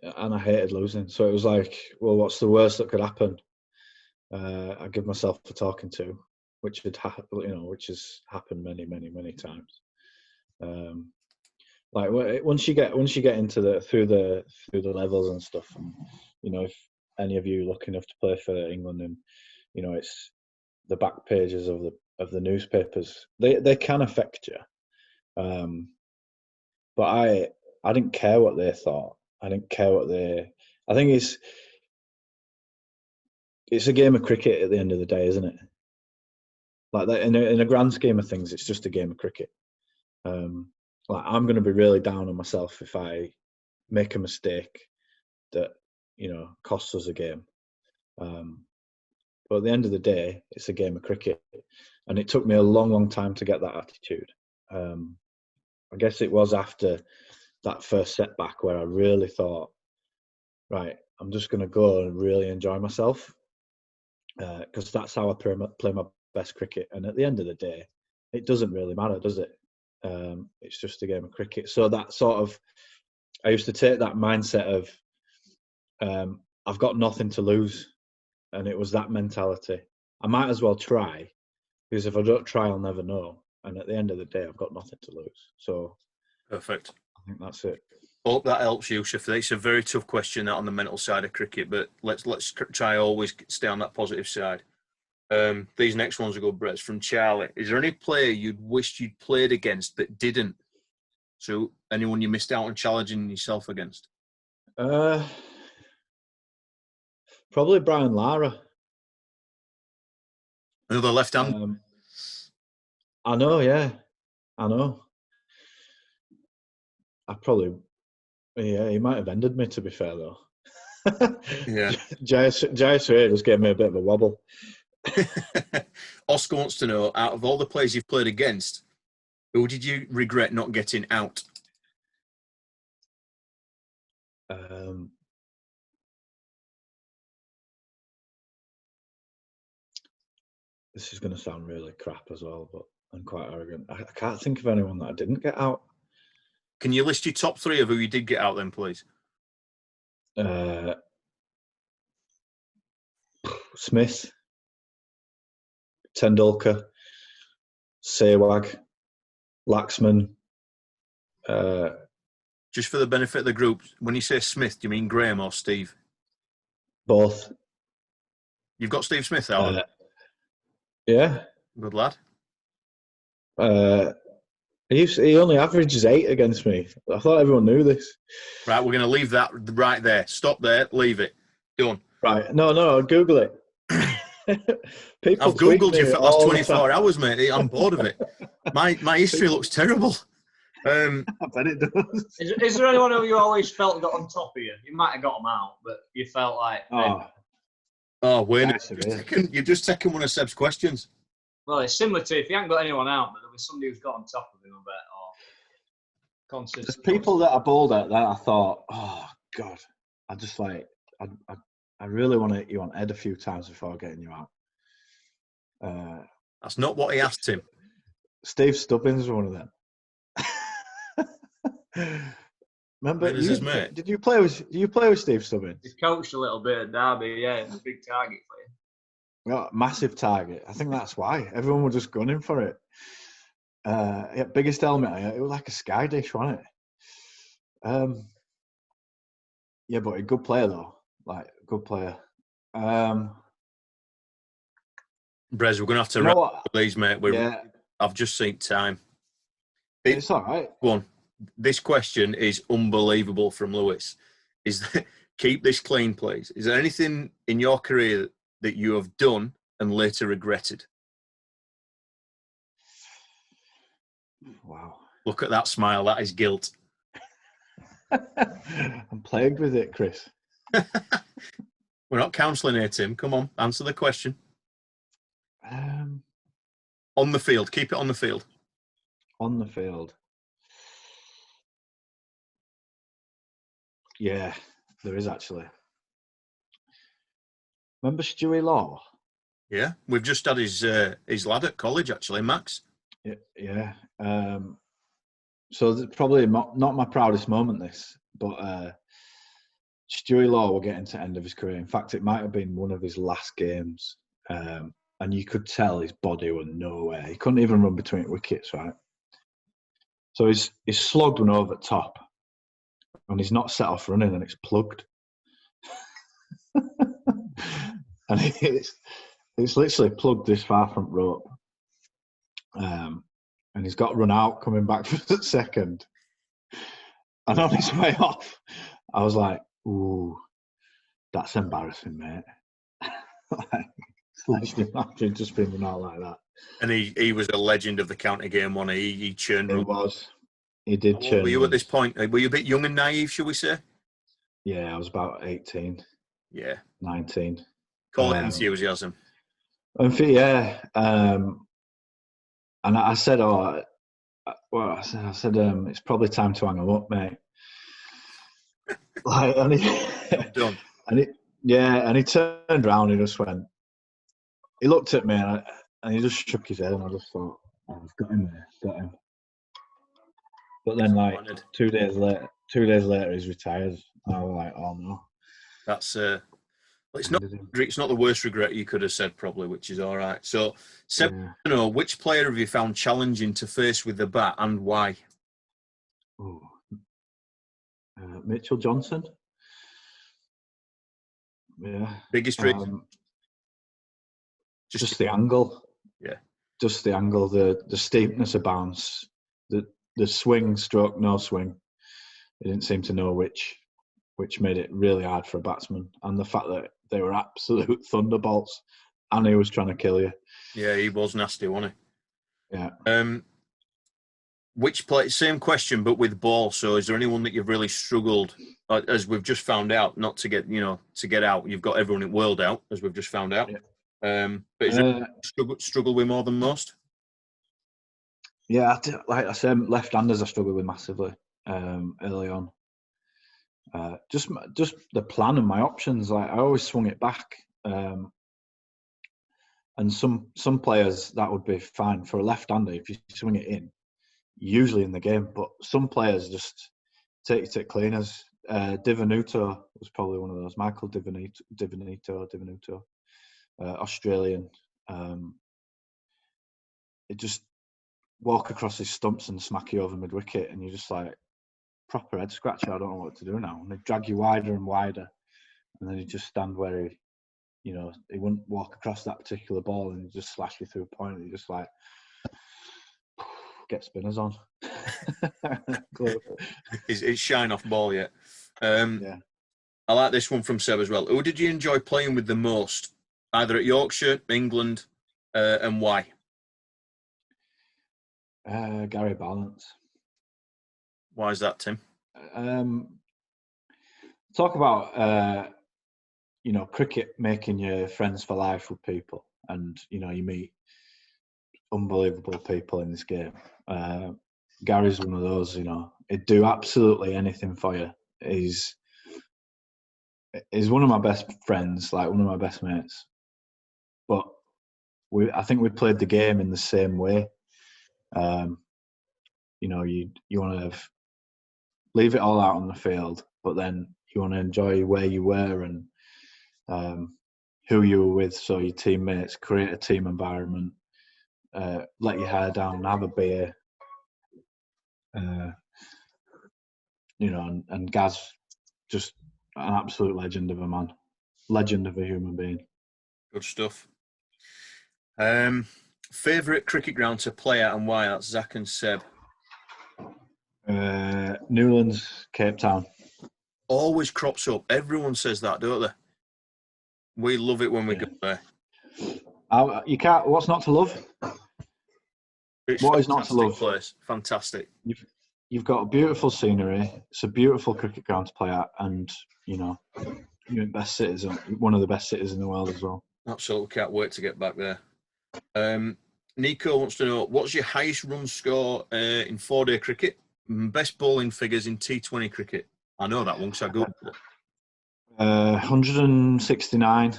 I hated losing. So it was like, well, what's the worst that could happen? I give myself a talking to, which has happened many, many, many times. Like once you get into through the levels and stuff, and, you know, if any of you lucky enough to play for England, and, you know, it's the back pages of the newspapers, they can affect you. But I didn't care what they thought. I didn't care what I think it's a game of cricket at the end of the day, isn't it? Like that, in a grand scheme of things, it's just a game of cricket. Like, I'm going to be really down on myself if I make a mistake that, you know, costs us a game. But at the end of the day, it's a game of cricket, and it took me a long, long time to get that attitude. I guess it was after that first setback where I really thought, right, I'm just going to go and really enjoy myself, because that's how I play my best cricket. And at the end of the day, it doesn't really matter, does it? It's just a game of cricket. So that sort of, I used to take that mindset of, I've got nothing to lose. And it was that mentality. I might as well try, because if I don't try, I'll never know. And at the end of the day, I've got nothing to lose. So perfect. I think that's it. Hope that helps you, Shif. It's a very tough question, that on the mental side of cricket, but let's try always stay on that positive side. These next ones will go, Brett, from Charlie. Is there any player you'd wished you'd played against that didn't? So anyone you missed out on challenging yourself against? Probably Brian Lara. Another left hand. I know, yeah. I know. He might have ended me, to be fair, though. Yeah. Jayasuriya just gave me a bit of a wobble. Oscar wants to know, out of all the players you've played against, who did you regret not getting out? This is going to sound really crap as well, but I'm quite arrogant. I can't think of anyone that I didn't get out. Can you list your top three of who you did get out then, please? Smith, Tendulkar, Sehwag, Laxman. Just for the benefit of the group, when you say Smith, do you mean Graham or Steve? Both. You've got Steve Smith out? Yeah. Good lad. He only averages 8 against me. I thought everyone knew this. Right, we're going to leave that right there. Stop there. Leave it. Done. Right. No. Google it. I've Googled you for the last 24 hours, mate. I'm bored of it. My history looks terrible. I bet it does. Is there anyone who you always felt got on top of you? You might have got them out, but you felt like... Wayne, you've just taken one of Seb's questions. Well, it's similar to if you haven't got anyone out, but there was somebody who's got on top of him, I bet. Consistent. There's people that I bowled at that I thought, oh God, I just like, I really want to hit you on head a few times before getting you out. That's not what he asked him. Steve Stubbins was one of them. Remember, His mate. did you play with Steve Stubbins? He coached a little bit at Derby, yeah, it was a big target for him. Yeah, massive target. I think that's why everyone was just gunning for it. Yeah, biggest helmet. It was like a sky dish, wasn't it? Yeah, but a good player though. Like good player. Brez, we're gonna have to wrap up these, mate. I've just seen time. It's all right. Go on. This question is unbelievable from Lewis. Keep this clean, please. Is there anything in your career that you have done and later regretted? Wow. Look at that smile. That is guilt. I'm plagued with it, Chris. We're not counselling here, Tim. Come on, answer the question. On the field. Keep it on the field. On the field. Yeah, there is actually. Remember Stewie Law? Yeah, we've just had his lad at college, actually, Max. Yeah. So probably not my proudest moment, this, but Stewie Law were getting to the end of his career. In fact, it might have been one of his last games. And you could tell his body was nowhere. He couldn't even run between wickets, right? So he's slogged one over the top. And he's not set off running and it's plugged. And it's literally plugged this far front rope. And he's got run out coming back for the second. And on his way off, I was like, ooh, that's embarrassing, mate. After just been run out like that. And he was a legend of the county game, wasn't he? He churned. He was. He did churn. Were you at this point? Were you a bit young and naive, shall we say? Yeah, I was about 18. Yeah. 19. Call it enthusiasm. Yeah. And I said, it's probably time to hang him up, mate. Like, and done. And he turned around and he just went. He looked at me and he just shook his head, and I just thought, oh, I've got him there, got him. But then, like 2 days later, he's retired. And I was like, oh no. That's it's not the worst regret you could have said, probably, which is all right. So, which player have you found challenging to face with the bat and why? Oh, Mitchell Johnson. Yeah. Biggest reason? Just the angle. Yeah. Just the angle, the steepness of bounce, the swing, stroke, no swing. He didn't seem to know which made it really hard for a batsman. And the fact that they were absolute thunderbolts and he was trying to kill you. Yeah, he was nasty, wasn't he? Yeah. Which play? Same question, but with ball. So, is there anyone that you've really struggled, as we've just found out, not to get out? You've got everyone in the world out, as we've just found out. Yeah. But is there struggle with more than most? Yeah, like I said, left-handers I struggle with massively early on. Just the plan and my options. Like I always swung it back, and some players that would be fine for a left-hander if you swing it in. Usually in the game, but some players just take it cleaners. Divenuto was probably one of those. Michael Divenuto, Australian. It just walk across his stumps and smack you over mid-wicket, and you're just like proper head scratcher. I don't know what to do now. And they drag you wider and wider, and then you just stand where he wouldn't walk across that particular ball, and he just slash you through a point. And you're just like. Get spinners on. It's shine off ball yet. Yeah. I like this one from Seb as well. Who did you enjoy playing with the most, either at Yorkshire, England, and why? Gary Balance. Why is that, Tim? Talk about cricket making you friends for life with people, and you meet unbelievable people in this game. Gary's one of those. He'd do absolutely anything for you. He's one of my best friends, like one of my best mates. But I think we played the game in the same way. You know, you want to leave it all out on the field, but then you want to enjoy where you were and who you were with, so your teammates, create a team environment, let your hair down, have a beer. You know, and Gaz, just an absolute legend of a man, legend of a human being. Good stuff. Favourite cricket ground to play at and why? That's Zach and Seb. Newlands, Cape Town. Always crops up. Everyone says that, don't they? We love it when we go there. You can't. What's not to love? What is not to love? Place. Fantastic. You've got beautiful scenery. It's a beautiful cricket ground to play at, and you know, you're the best cities, one of the best cities in the world as well. Absolutely, can't wait to get back there. Nico wants to know, what's your highest run score in 4-day cricket? Best bowling figures in T20 cricket? I know that one because I googled it. 169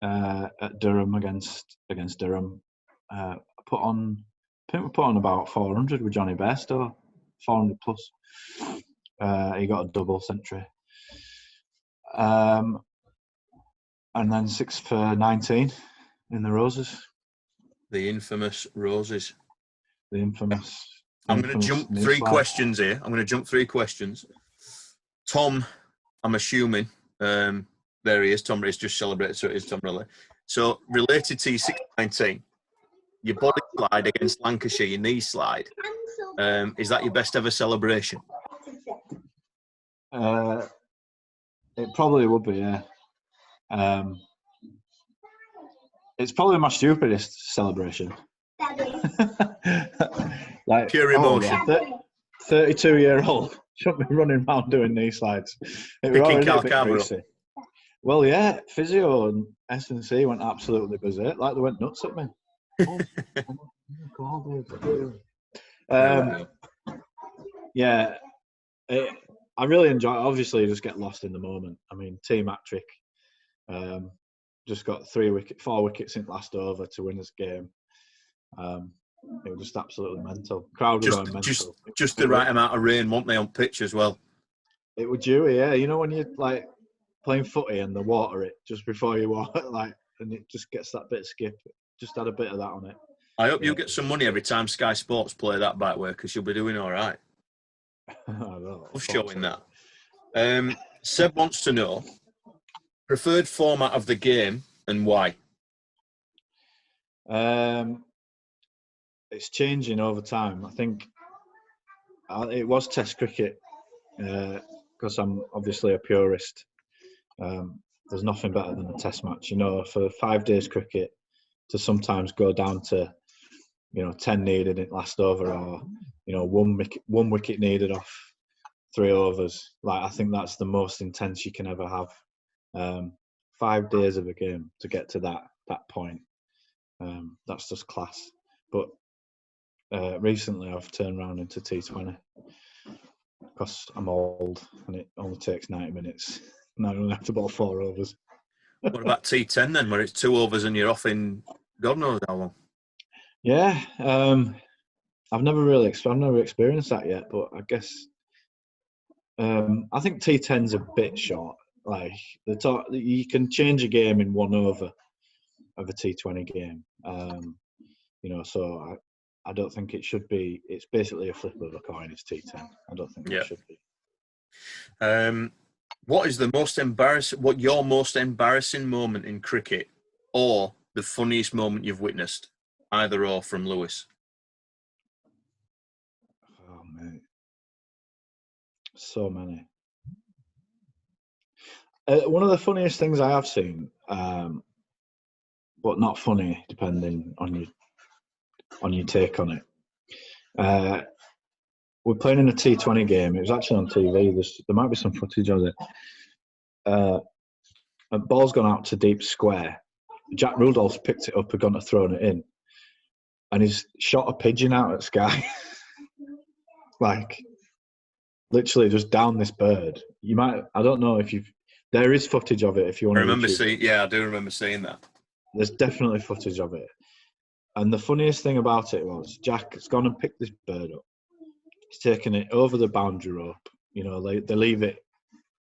at Durham against Durham. I think we put on about 400 with Johnny Best, or 400 plus. He got a double century. And then 6 for 19 in the Roses. The infamous Roses. The infamous. I'm going to jump 3 questions here. I'm going to jump 3 questions. Tom, I'm assuming, there he is. Tom is just celebrated, so it is Tom Riley. So, related to your 619, your body slide against Lancashire, your knee slide, is that your best ever celebration? It probably would be, yeah. It's probably my stupidest celebration. Like pure emotion. 32-year-old shouldn't be running around doing knee slides. Picking Carl Carver up. Well, yeah, physio and S&C went absolutely berserk. Like they went nuts at me. Yeah, I really enjoy it. Obviously, you just get lost in the moment. I mean, team hat-trick. Just got 4 wickets in last over to win this game. It was just absolutely mental. Crowd was going mental. Just the right amount of rain, weren't they, on pitch as well? It was dewy, yeah. You know when you're like playing footy and the water it just before you walk, like, and it just gets that bit of skip. Just had a bit of that on it. I hope you get some money every time Sky Sports play that back way, because you'll be doing all right. Love showing that. Seb wants to know preferred format of the game and why. It's changing over time. I think it was Test cricket because I'm obviously a purist. There's nothing better than a Test match. You know, for 5 days cricket to sometimes go down to 10 needed in last over, or one wicket needed off 3 overs. Like, I think that's the most intense you can ever have. 5 days of a game to get to that point. That's just class. But recently I've turned around into T20 because I'm old and it only takes 90 minutes and I only have to bowl 4 overs. What about T10 then, where it's 2 overs and you're off in God knows how long? Yeah, I've never experienced that yet, but I guess I think T10's a bit short. Like you can change a game in 1 over of a T20 game. So I don't think it should be. It's basically a flip of a coin. It's T10. I don't think it should be. What is the most embarrassing? What your most embarrassing moment in cricket, or the funniest moment you've witnessed? Either or from Lewis. Oh mate, so many. One of the funniest things I have seen, but not funny, depending on your take on it. We're playing in a T20 game. It was actually on TV. There might be some footage of it. A ball's gone out to deep square. Jack Rudolph's picked it up and gone to throw it in. And he's shot a pigeon out at Sky. Like, literally just down this bird. You might, I don't know if there is footage of it if you want I to remember YouTube seeing. it. Yeah, I do remember seeing that. There's definitely footage of it. And the funniest thing about it was Jack has gone and picked this bird up. He's taken it over the boundary rope. You know, they leave it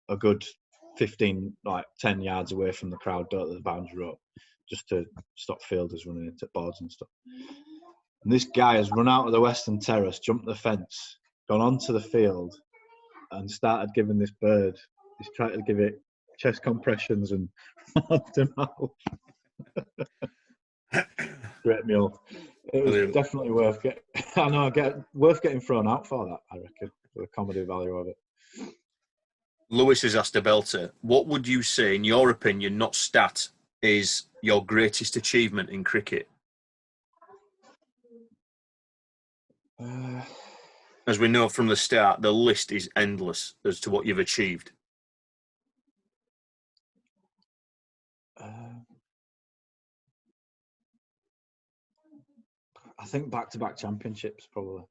a good 10 yards away from the crowd, don't they, the boundary rope, just to stop fielders running into boards and stuff. And this guy has run out of the western terrace, jumped the fence, gone onto the field, and started giving this bird. He's trying to give it chest compressions and knocked him out. Great meal. It was Brilliant. definitely worth getting thrown out for that, I reckon, for the comedy value of it. Lewis has asked a belter. What would you say, in your opinion, not stat, is your greatest achievement in cricket? As we know from the start, the list is endless as to what you've achieved. I think back-to-back championships, probably.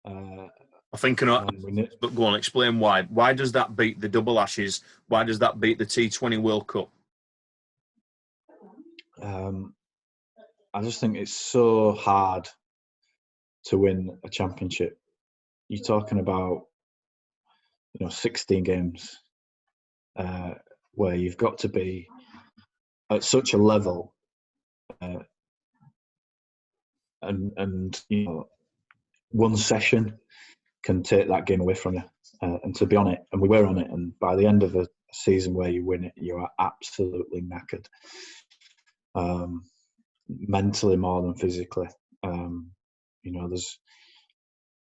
I think, but go on, explain why. Why does that beat the Double Ashes? Why does that beat the T20 World Cup? I just think it's so hard to win a championship. You're talking about, 16 games where you've got to be at such a level, and one session can take that game away from you. And to be on it, and we were on it, and by the end of a season where you win it, you are absolutely knackered, mentally more than physically.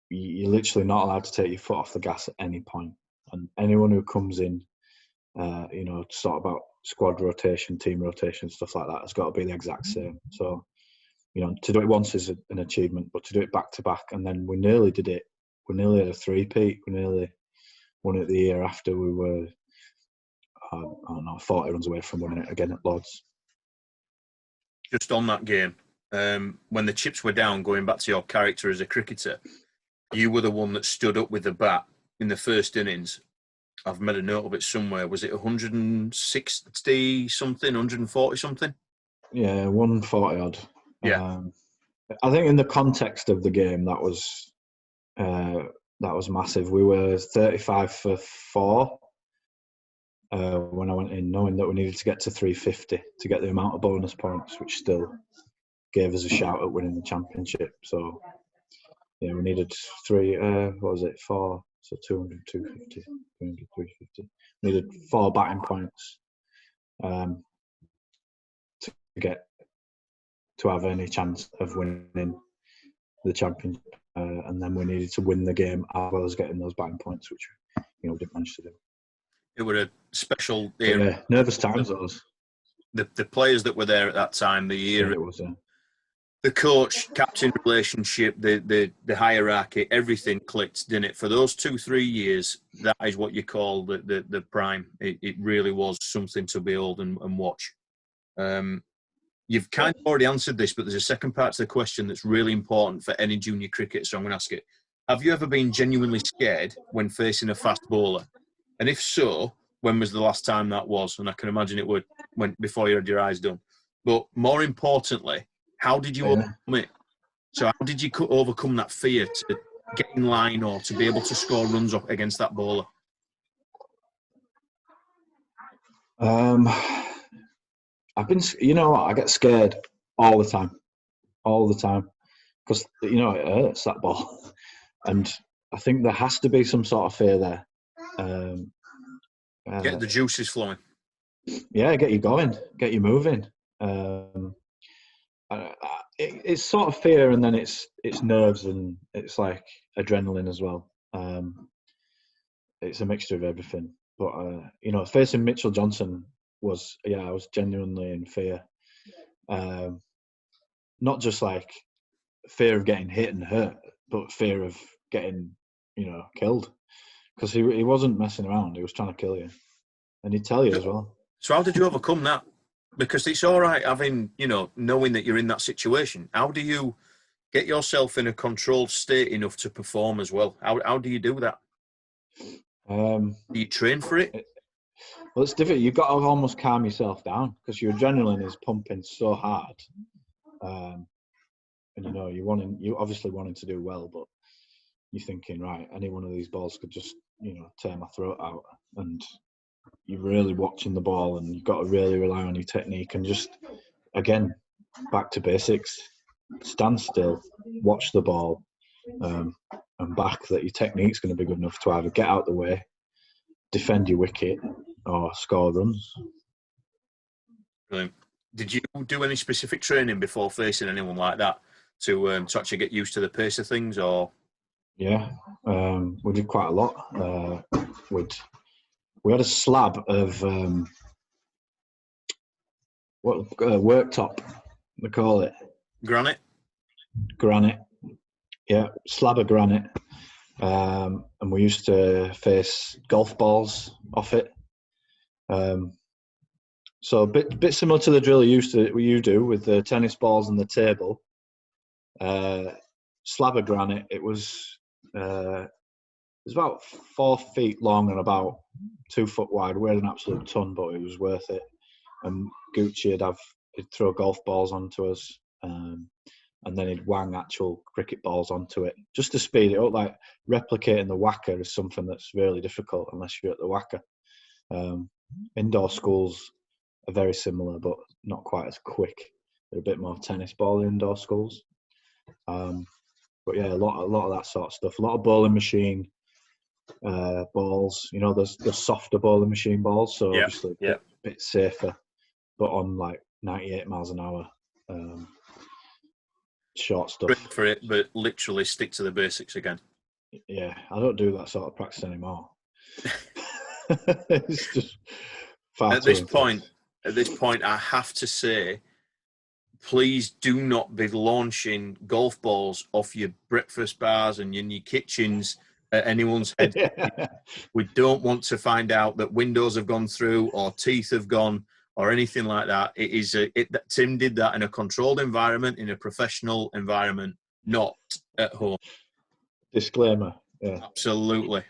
You're literally not allowed to take your foot off the gas at any point. And anyone who comes in, sort of about squad rotation, team rotation, stuff like that, has got to be the exact same. So, to do it once is an achievement, but to do it back to back, and then we nearly did it. We nearly had a three-peat. We nearly won it the year after. We were, 40 runs away from winning it again at Lord's. Just on that game, when the chips were down, going back to your character as a cricketer, you were the one that stood up with the bat in the first innings. I've made a note of it somewhere. Was it 160 something, 140 something? Yeah, 140 odd. Yeah. I think in the context of the game, that was massive. We were 35 for 4 when I went in, knowing that we needed to get to 350 to get the amount of bonus points, which still gave us a shout at winning the championship. So, yeah, we needed 4, so 200, 250, 300, 350. We needed 4 batting points to have any chance of winning the championship, and then we needed to win the game as well as getting those batting points, which we didn't manage to do. It was a special era. Yeah, nervous times those. The players that were there at that time, the year, yeah, it was, the coach captain relationship, the hierarchy, everything clicked, didn't it? For those 2-3 years, that is what you call the prime. It really was something to behold and watch. You've kind of already answered this, but there's a second part to the question that's really important for any junior cricket, so I'm going to ask it. Have you ever been genuinely scared when facing a fast bowler? And if so, when was the last time that was? And I can imagine it would when before you had your eyes done. But more importantly, how did you overcome it? So how did you overcome that fear to get in line or to be able to score runs up against that bowler? I've been, I get scared all the time, because it hurts, that ball, and I think there has to be some sort of fear there. Get the juices flowing. Yeah, get you going, get you moving. It's sort of fear, and then it's nerves, and it's like adrenaline as well. It's a mixture of everything. But facing Mitchell Johnson was, I was genuinely in fear. Not just like fear of getting hit and hurt, but fear of getting, killed. Because he wasn't messing around. He was trying to kill you. And he'd tell you as well. So how did you overcome that? Because it's all right having, knowing that you're in that situation. How do you get yourself in a controlled state enough to perform as well? How do you do that? Do you train for it? Well, it's difficult. You've got to almost calm yourself down because your adrenaline is pumping so hard, and you obviously wanting to do well, but you're thinking, right, any one of these balls could just tear my throat out, and you're really watching the ball, and you've got to really rely on your technique and just again back to basics. Stand still, watch the ball, and back that your technique's going to be good enough to either get out the way, defend your wicket, or score runs. Brilliant. Did you do any specific training before facing anyone like that to actually get used to the pace of things, or? Yeah, we did quite a lot. We had a slab of worktop, they call it. Granite. Yeah, slab of granite. And we used to face golf balls off it. So a bit similar to the drill you do with the tennis balls and the table. Slab of granite. It was about 4 feet long and about 2 foot wide. Weighed an absolute ton, but it was worth it. And Gucci he'd throw golf balls onto us, and then he'd wang actual cricket balls onto it just to speed it up. Like replicating the whacker is something that's really difficult unless you're at the whacker. Indoor schools are very similar, but not quite as quick. They're a bit more tennis ball indoor schools. But yeah, a lot of that sort of stuff. A lot of bowling machine balls. There's softer bowling machine balls, so obviously a bit safer, but on like 98 miles an hour. Short stuff. Break for it, but literally stick to the basics again. Yeah, I don't do that sort of practice anymore. It's just far At too this point, I have to say, please do not be launching golf balls off your breakfast bars and in your kitchens at anyone's head. Yeah. We don't want to find out that windows have gone through or teeth have gone or anything like that. Tim did that in a controlled environment, in a professional environment, not at home. Disclaimer. Yeah. Absolutely.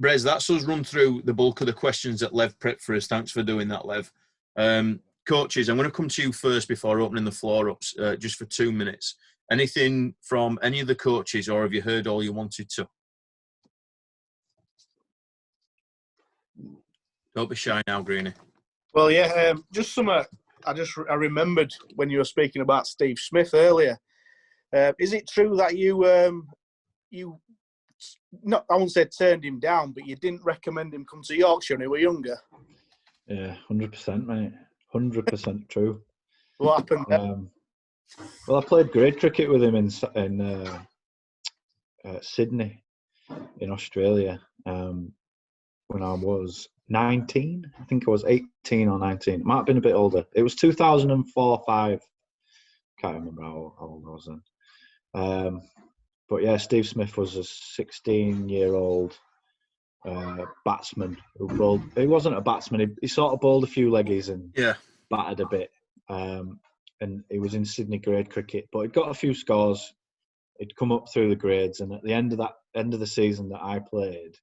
Brez, that's us run through the bulk of the questions that Lev prepped for us. Thanks for doing that, Lev. Coaches, I'm going to come to you first before opening the floor up, just for 2 minutes. Anything from any of the coaches, or have you heard all you wanted to? Don't be shy now, Greenie. Well, yeah, just some. I remembered when you were speaking about Steve Smith earlier. Is it true that you not, I won't say turned him down, but you didn't recommend him come to Yorkshire when he were younger? Yeah, 100%, mate. 100% true. What happened there? Well, I played grade cricket with him in Sydney, in Australia, when I was 19. I think I was 18 or 19. It might have been a bit older. It was 2004-05. Can't remember how old I was then. But yeah, Steve Smith was a 16-year-old batsman who bowled. He wasn't a batsman. He sort of bowled a few leggies and batted a bit. And he was in Sydney grade cricket, but he'd got a few scores. He'd come up through the grades, and at the end of the season that I played,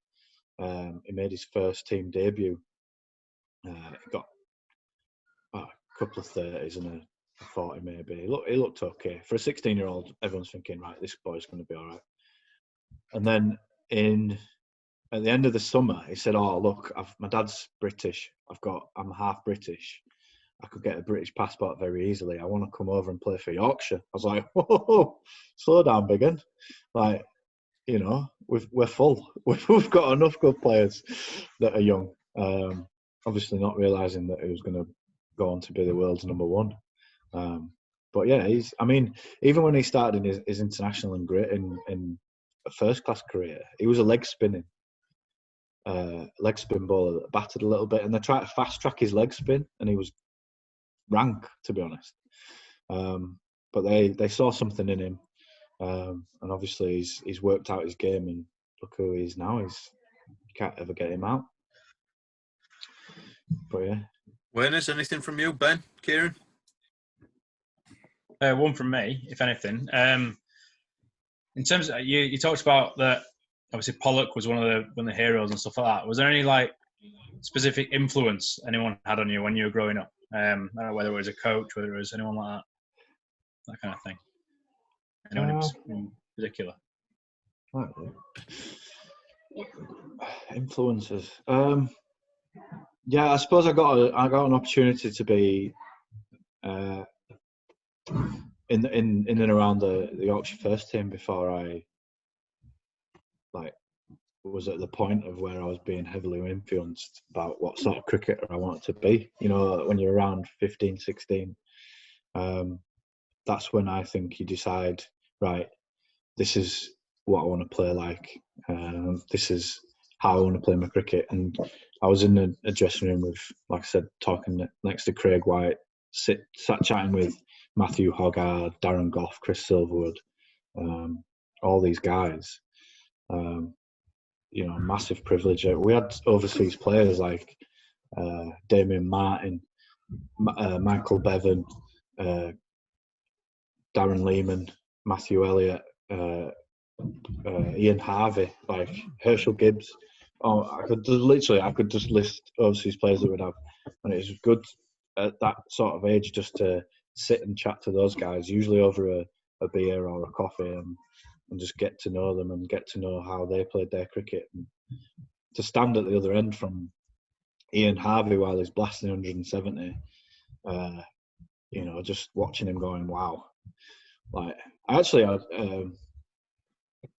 he made his first team debut. He got a couple of 30s and a 40 maybe. He looked okay for a 16-year-old. Everyone's thinking, right, this boy's going to be all right. And then at the end of the summer, he said, "Oh, look, my dad's British. I'm half British. I could get a British passport very easily. I want to come over and play for Yorkshire." I was like, "Whoa, slow down, big un. Like, we're full. We've got enough good players that are young." Obviously, not realising that he was going to go on to be the world's number one. But yeah, even when he started in his international and great in a first class career, he was a leg spin bowler that batted a little bit, and they tried to fast track his leg spin, and he was rank, to be honest. But they saw something in him, and obviously he's worked out his game, and look who he is now. You can't ever get him out. But yeah. Awareness, anything from you, Ben, Kieran? One from me, if anything. In terms of, you talked about that. Obviously, Pollock was one of the heroes and stuff like that. Was there any like specific influence anyone had on you when you were growing up? I don't know whether it was a coach, whether it was anyone like that kind of thing. Anyone in particular? Influences. Yeah, I suppose I got an opportunity to be in and around the Yorkshire first team before I was at the point of where I was being heavily influenced about what sort of cricketer I wanted to be. You know, when you're around 15, 16, that's when I think you decide, right, this is what I want to play like. This is how I want to play my cricket. And I was in a dressing room with, like I said, talking next to Craig White, sat chatting with Matthew Hoggard, Darren Gough, Chris Silverwood, all these guys. You know, massive privilege. We had overseas players like Damien Martin, Michael Bevan, Darren Lehman, Matthew Elliott, Ian Harvey, like Herschel Gibbs. Oh, I could just list overseas players that would have, and it was good at that sort of age just to sit and chat to those guys, usually over a beer or a coffee, and just get to know them and get to know how they played their cricket. And to stand at the other end from Ian Harvey while he's blasting 170, you know, just watching him going, wow. Like,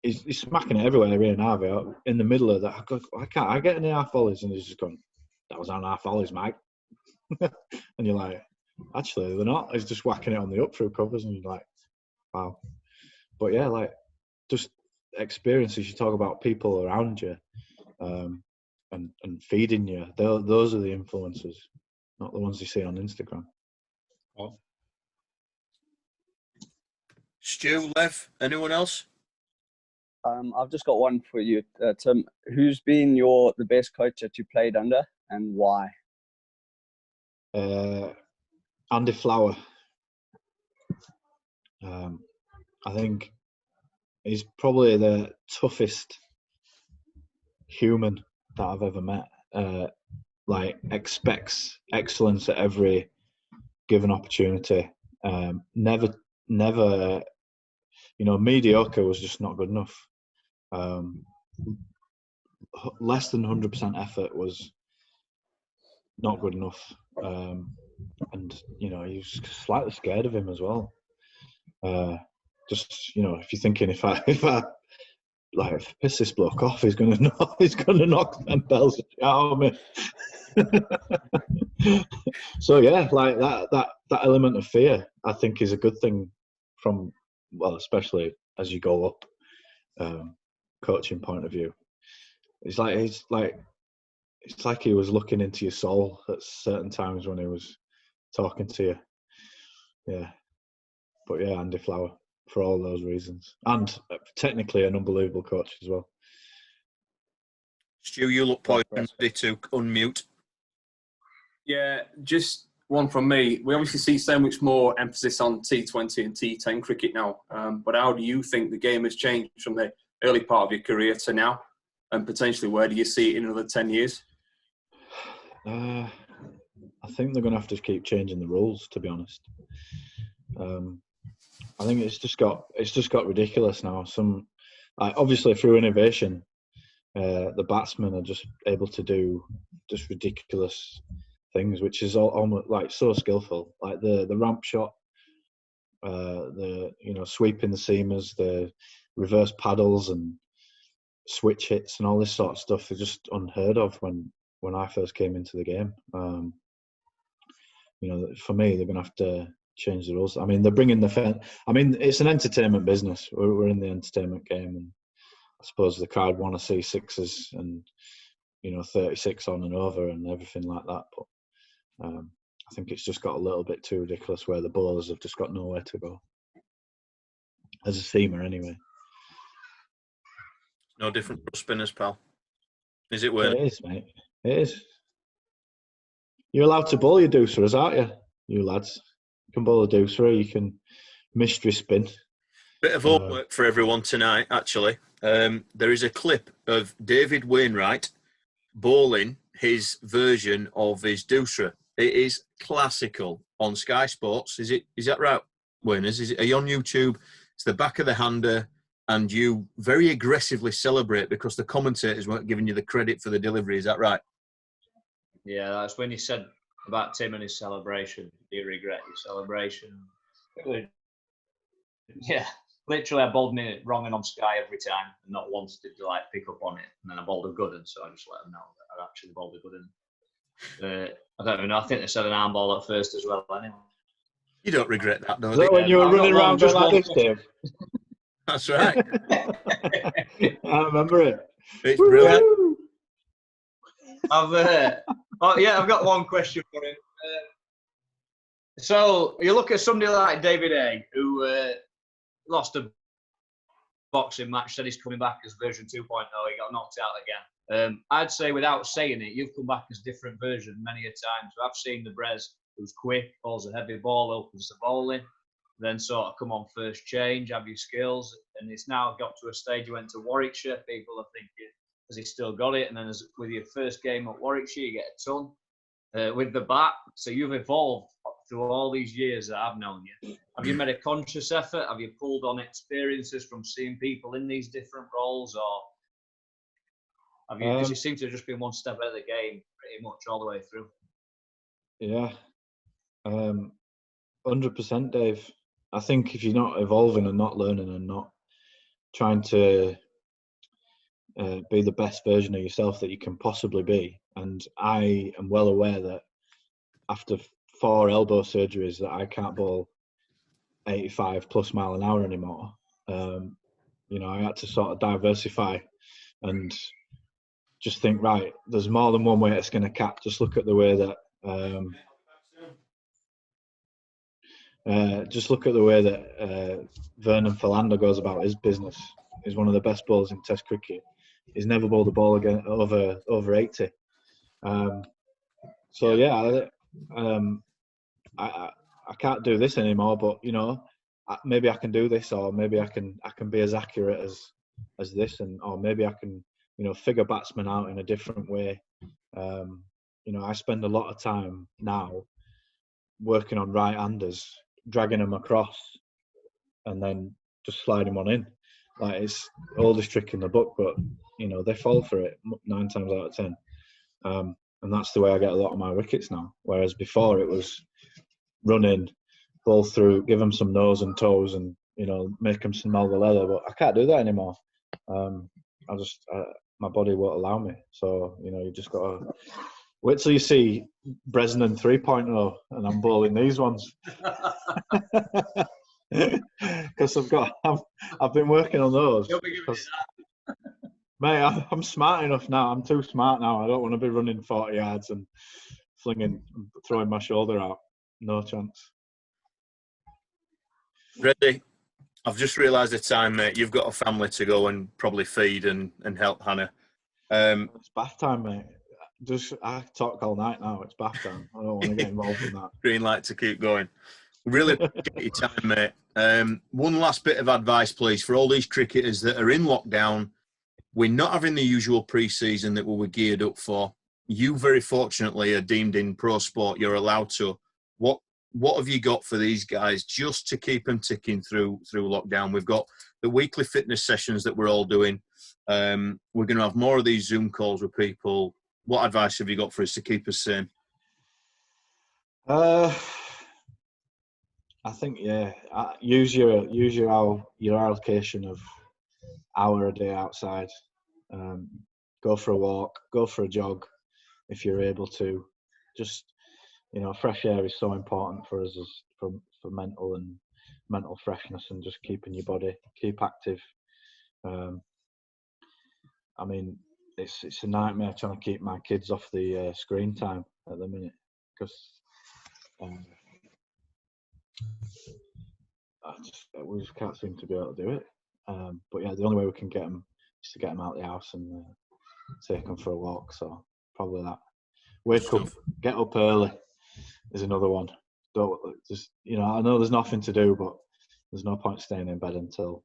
he's smacking it everywhere, Ian Harvey. In the middle of that, I get any half volleys? And he's just going, that was on half volleys, Mike. And you're like, actually, they're not. He's just whacking it on the up through covers, and you're like, wow. But yeah, like, just experiences. You talk about people around you, and feeding you. Those are the influences, not the ones you see on Instagram. Oh. Stu, Lev, anyone else? I've just got one for you, Tim. Who's been the best coach that you played under, and why? Andy Flower. I think he's probably the toughest human that I've ever met. Like, expects excellence at every given opportunity. Never, you know, mediocre was just not good enough. Less than 100% effort was not good enough. And, you know, he was slightly scared of him as well. Just, you know, if you're thinking, if I piss this bloke off, he's gonna knock them bells out of me. So yeah, like that element of fear, I think, is a good thing from, well, especially as you go up, coaching point of view. It's like he was looking into your soul at certain times when he was talking to you. Yeah, but yeah, Andy Flower, for all those reasons, and technically an unbelievable coach as well. Stu, you look poised and ready to unmute. Yeah, just one from me. We obviously see so much more emphasis on T20 and T10 cricket now, but how do you think the game has changed from the early part of your career to now, and potentially where do you see it in another 10 years? I think they're going to have to keep changing the rules, to be honest. I think it's just got ridiculous now. Obviously through innovation, the batsmen are just able to do just ridiculous things, which is almost like so skillful, like the ramp shot, the sweeping the seamers, the reverse paddles and switch hits and all this sort of stuff is just unheard of when I first came into the game. For me, they're going to have to change the rules. I mean, they're bringing it's an entertainment business. We're in the entertainment game, and I suppose the crowd want to see sixes and 36 on and over and everything like that. But I think it's just got a little bit too ridiculous where the bowlers have just got nowhere to go. As a seamer, anyway. No different for spinners, pal. Is it weird? It is, mate. It is. You're allowed to bowl your deucerers, aren't you? You lads. You can bowl a deucerer. You can mystery spin. Bit of homework for everyone tonight, actually. There is a clip of David Wainwright bowling his version of his doosra. It is classical on Sky Sports. Is that right, Wainers? Are you on YouTube? It's the back of the hander, and you very aggressively celebrate because the commentators weren't giving you the credit for the delivery. Is that right? Yeah, that's when you said about Tim and his celebration. Do you regret your celebration? Yeah, literally, I bowled it wrong and on Sky every time, and not once did they like pick up on it. And then I bowled a good one, so I just let them know that I actually bowled a good one. I don't even know. I think they said an arm ball at first as well. Anyway, you don't regret that, though. Is that when you were running around just like this, Dave? That's right. I remember it. It's brilliant. I've got one question for him. So you look at somebody like David A, who lost a boxing match, said he's coming back as version 2.0. He got knocked out again. I'd say, without saying it, you've come back as different version many a time. So I've seen the Brez who's quick, bowls a heavy ball, opens the bowling, then sort of come on first change, have your skills, and it's now got to a stage you went to Warwickshire. People are thinking, has he still got it? And then with your first game at Warwickshire, you get a ton with the bat. So you've evolved through all these years that I've known you. Have you made a conscious effort? Have you pulled on experiences from seeing people in these different roles, or have you? Because you seem to have just been one step ahead of the game pretty much all the way through. Yeah, 100%, Dave. I think if you're not evolving and not learning and not trying to be the best version of yourself that you can possibly be, and I am well aware that after 4 elbow surgeries that I can't bowl 85 plus mile an hour anymore. I had to sort of diversify and just think, right, there's more than one way it's going to cap. Just look at the way that Vernon Philander goes about his business. He's one of the best bowlers in Test cricket. He's never bowled a ball again over 80. I can't do this anymore, but maybe I can do this, or maybe I can be as accurate as this, or maybe I can figure batsmen out in a different way. I spend a lot of time now working on right-handers, dragging them across, and then just sliding one in. Like, it's the oldest trick in the book, but they fall for it 9 times out of 10. And that's the way I get a lot of my wickets now. Whereas before it was run in, ball through, give them some nose and toes, and make them smell the leather. But I can't do that anymore. My body won't allow me. So you just got to wait till you see Bresnan 3.0, and I'm bowling these ones. Because I've been working on those. Mate, I'm smart enough now. I'm too smart now. I don't want to be running 40 yards and throwing my shoulder out. No chance. Ready? I've just realised the time, mate. You've got a family to go and probably feed and help Hannah. It's bath time, mate. I talk all night now. It's bath time. I don't want to get involved in that. Green light to keep going. Really appreciate your time, mate. One last bit of advice, please, for all these cricketers that are in lockdown. We're not having the usual pre-season that we were geared up for. You very fortunately are deemed in pro sport. You're allowed to. What have you got for these guys just to keep them ticking through lockdown? We've got the weekly fitness sessions that we're all doing. We're going to have more of these Zoom calls with people. What advice have you got for us to keep us sane? I think use your allocation of hour a day outside. Go for a walk, go for a jog if you're able to. Just fresh air is so important for us for mental freshness, and just keeping your body, keep active. It's a nightmare trying to keep my kids off the screen time at the minute, because we just can't seem to be able to do it. But the only way we can get them is to get them out of the house and take them for a walk. So probably that. Wake up, get up early is another one. Don't just I know there's nothing to do, but There's no point staying in bed until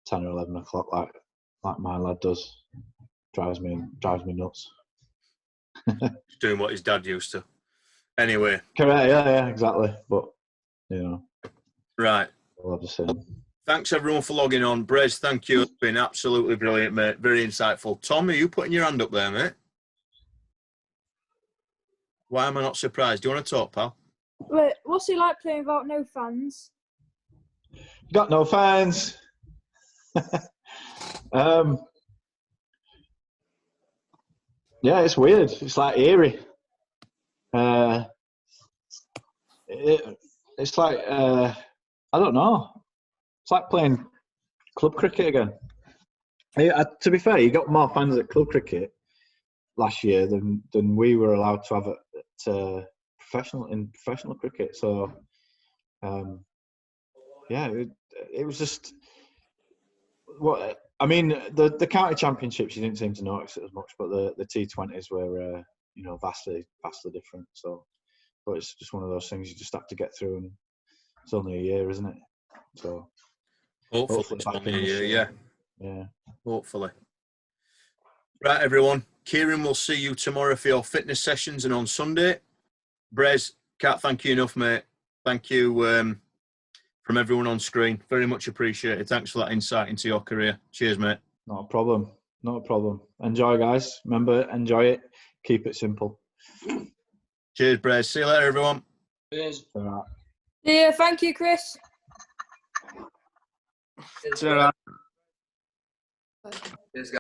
10 or 11 o'clock like my lad does. Drives me nuts. He's doing what his dad used to. Anyway. Correct, yeah, exactly. But, you know. Right. We'll have the same. Thanks, everyone, for logging on. Brez, thank you. It's been absolutely brilliant, mate. Very insightful. Tom, are you putting your hand up there, mate? Why am I not surprised? Do you want to talk, pal? Wait, what's it like playing without no fans? Got no fans. Yeah, it's weird. It's like eerie. It's like I don't know. It's like playing club cricket again. To be fair, you got more fans at club cricket last year than we were allowed to have at professional cricket. So, yeah, it was just what I mean. The county championships you didn't seem to notice it as much, but the T20s were vastly different. So, but it's just one of those things you just have to get through, and it's only a year, isn't it? So hopefully it's only a year. Yeah. Hopefully. Right, everyone. Kieran will see you tomorrow for your fitness sessions and on Sunday. Brez, can't thank you enough, mate. Thank you from everyone on screen. Very much appreciated. Thanks for that insight into your career. Cheers, mate. Not a problem. Not a problem. Enjoy, guys. Remember, enjoy it. Keep it simple. Cheers, Brez. See you later, everyone. Cheers. All right. Yeah, thank you, Chris. Ta-ra. Cheers, guys.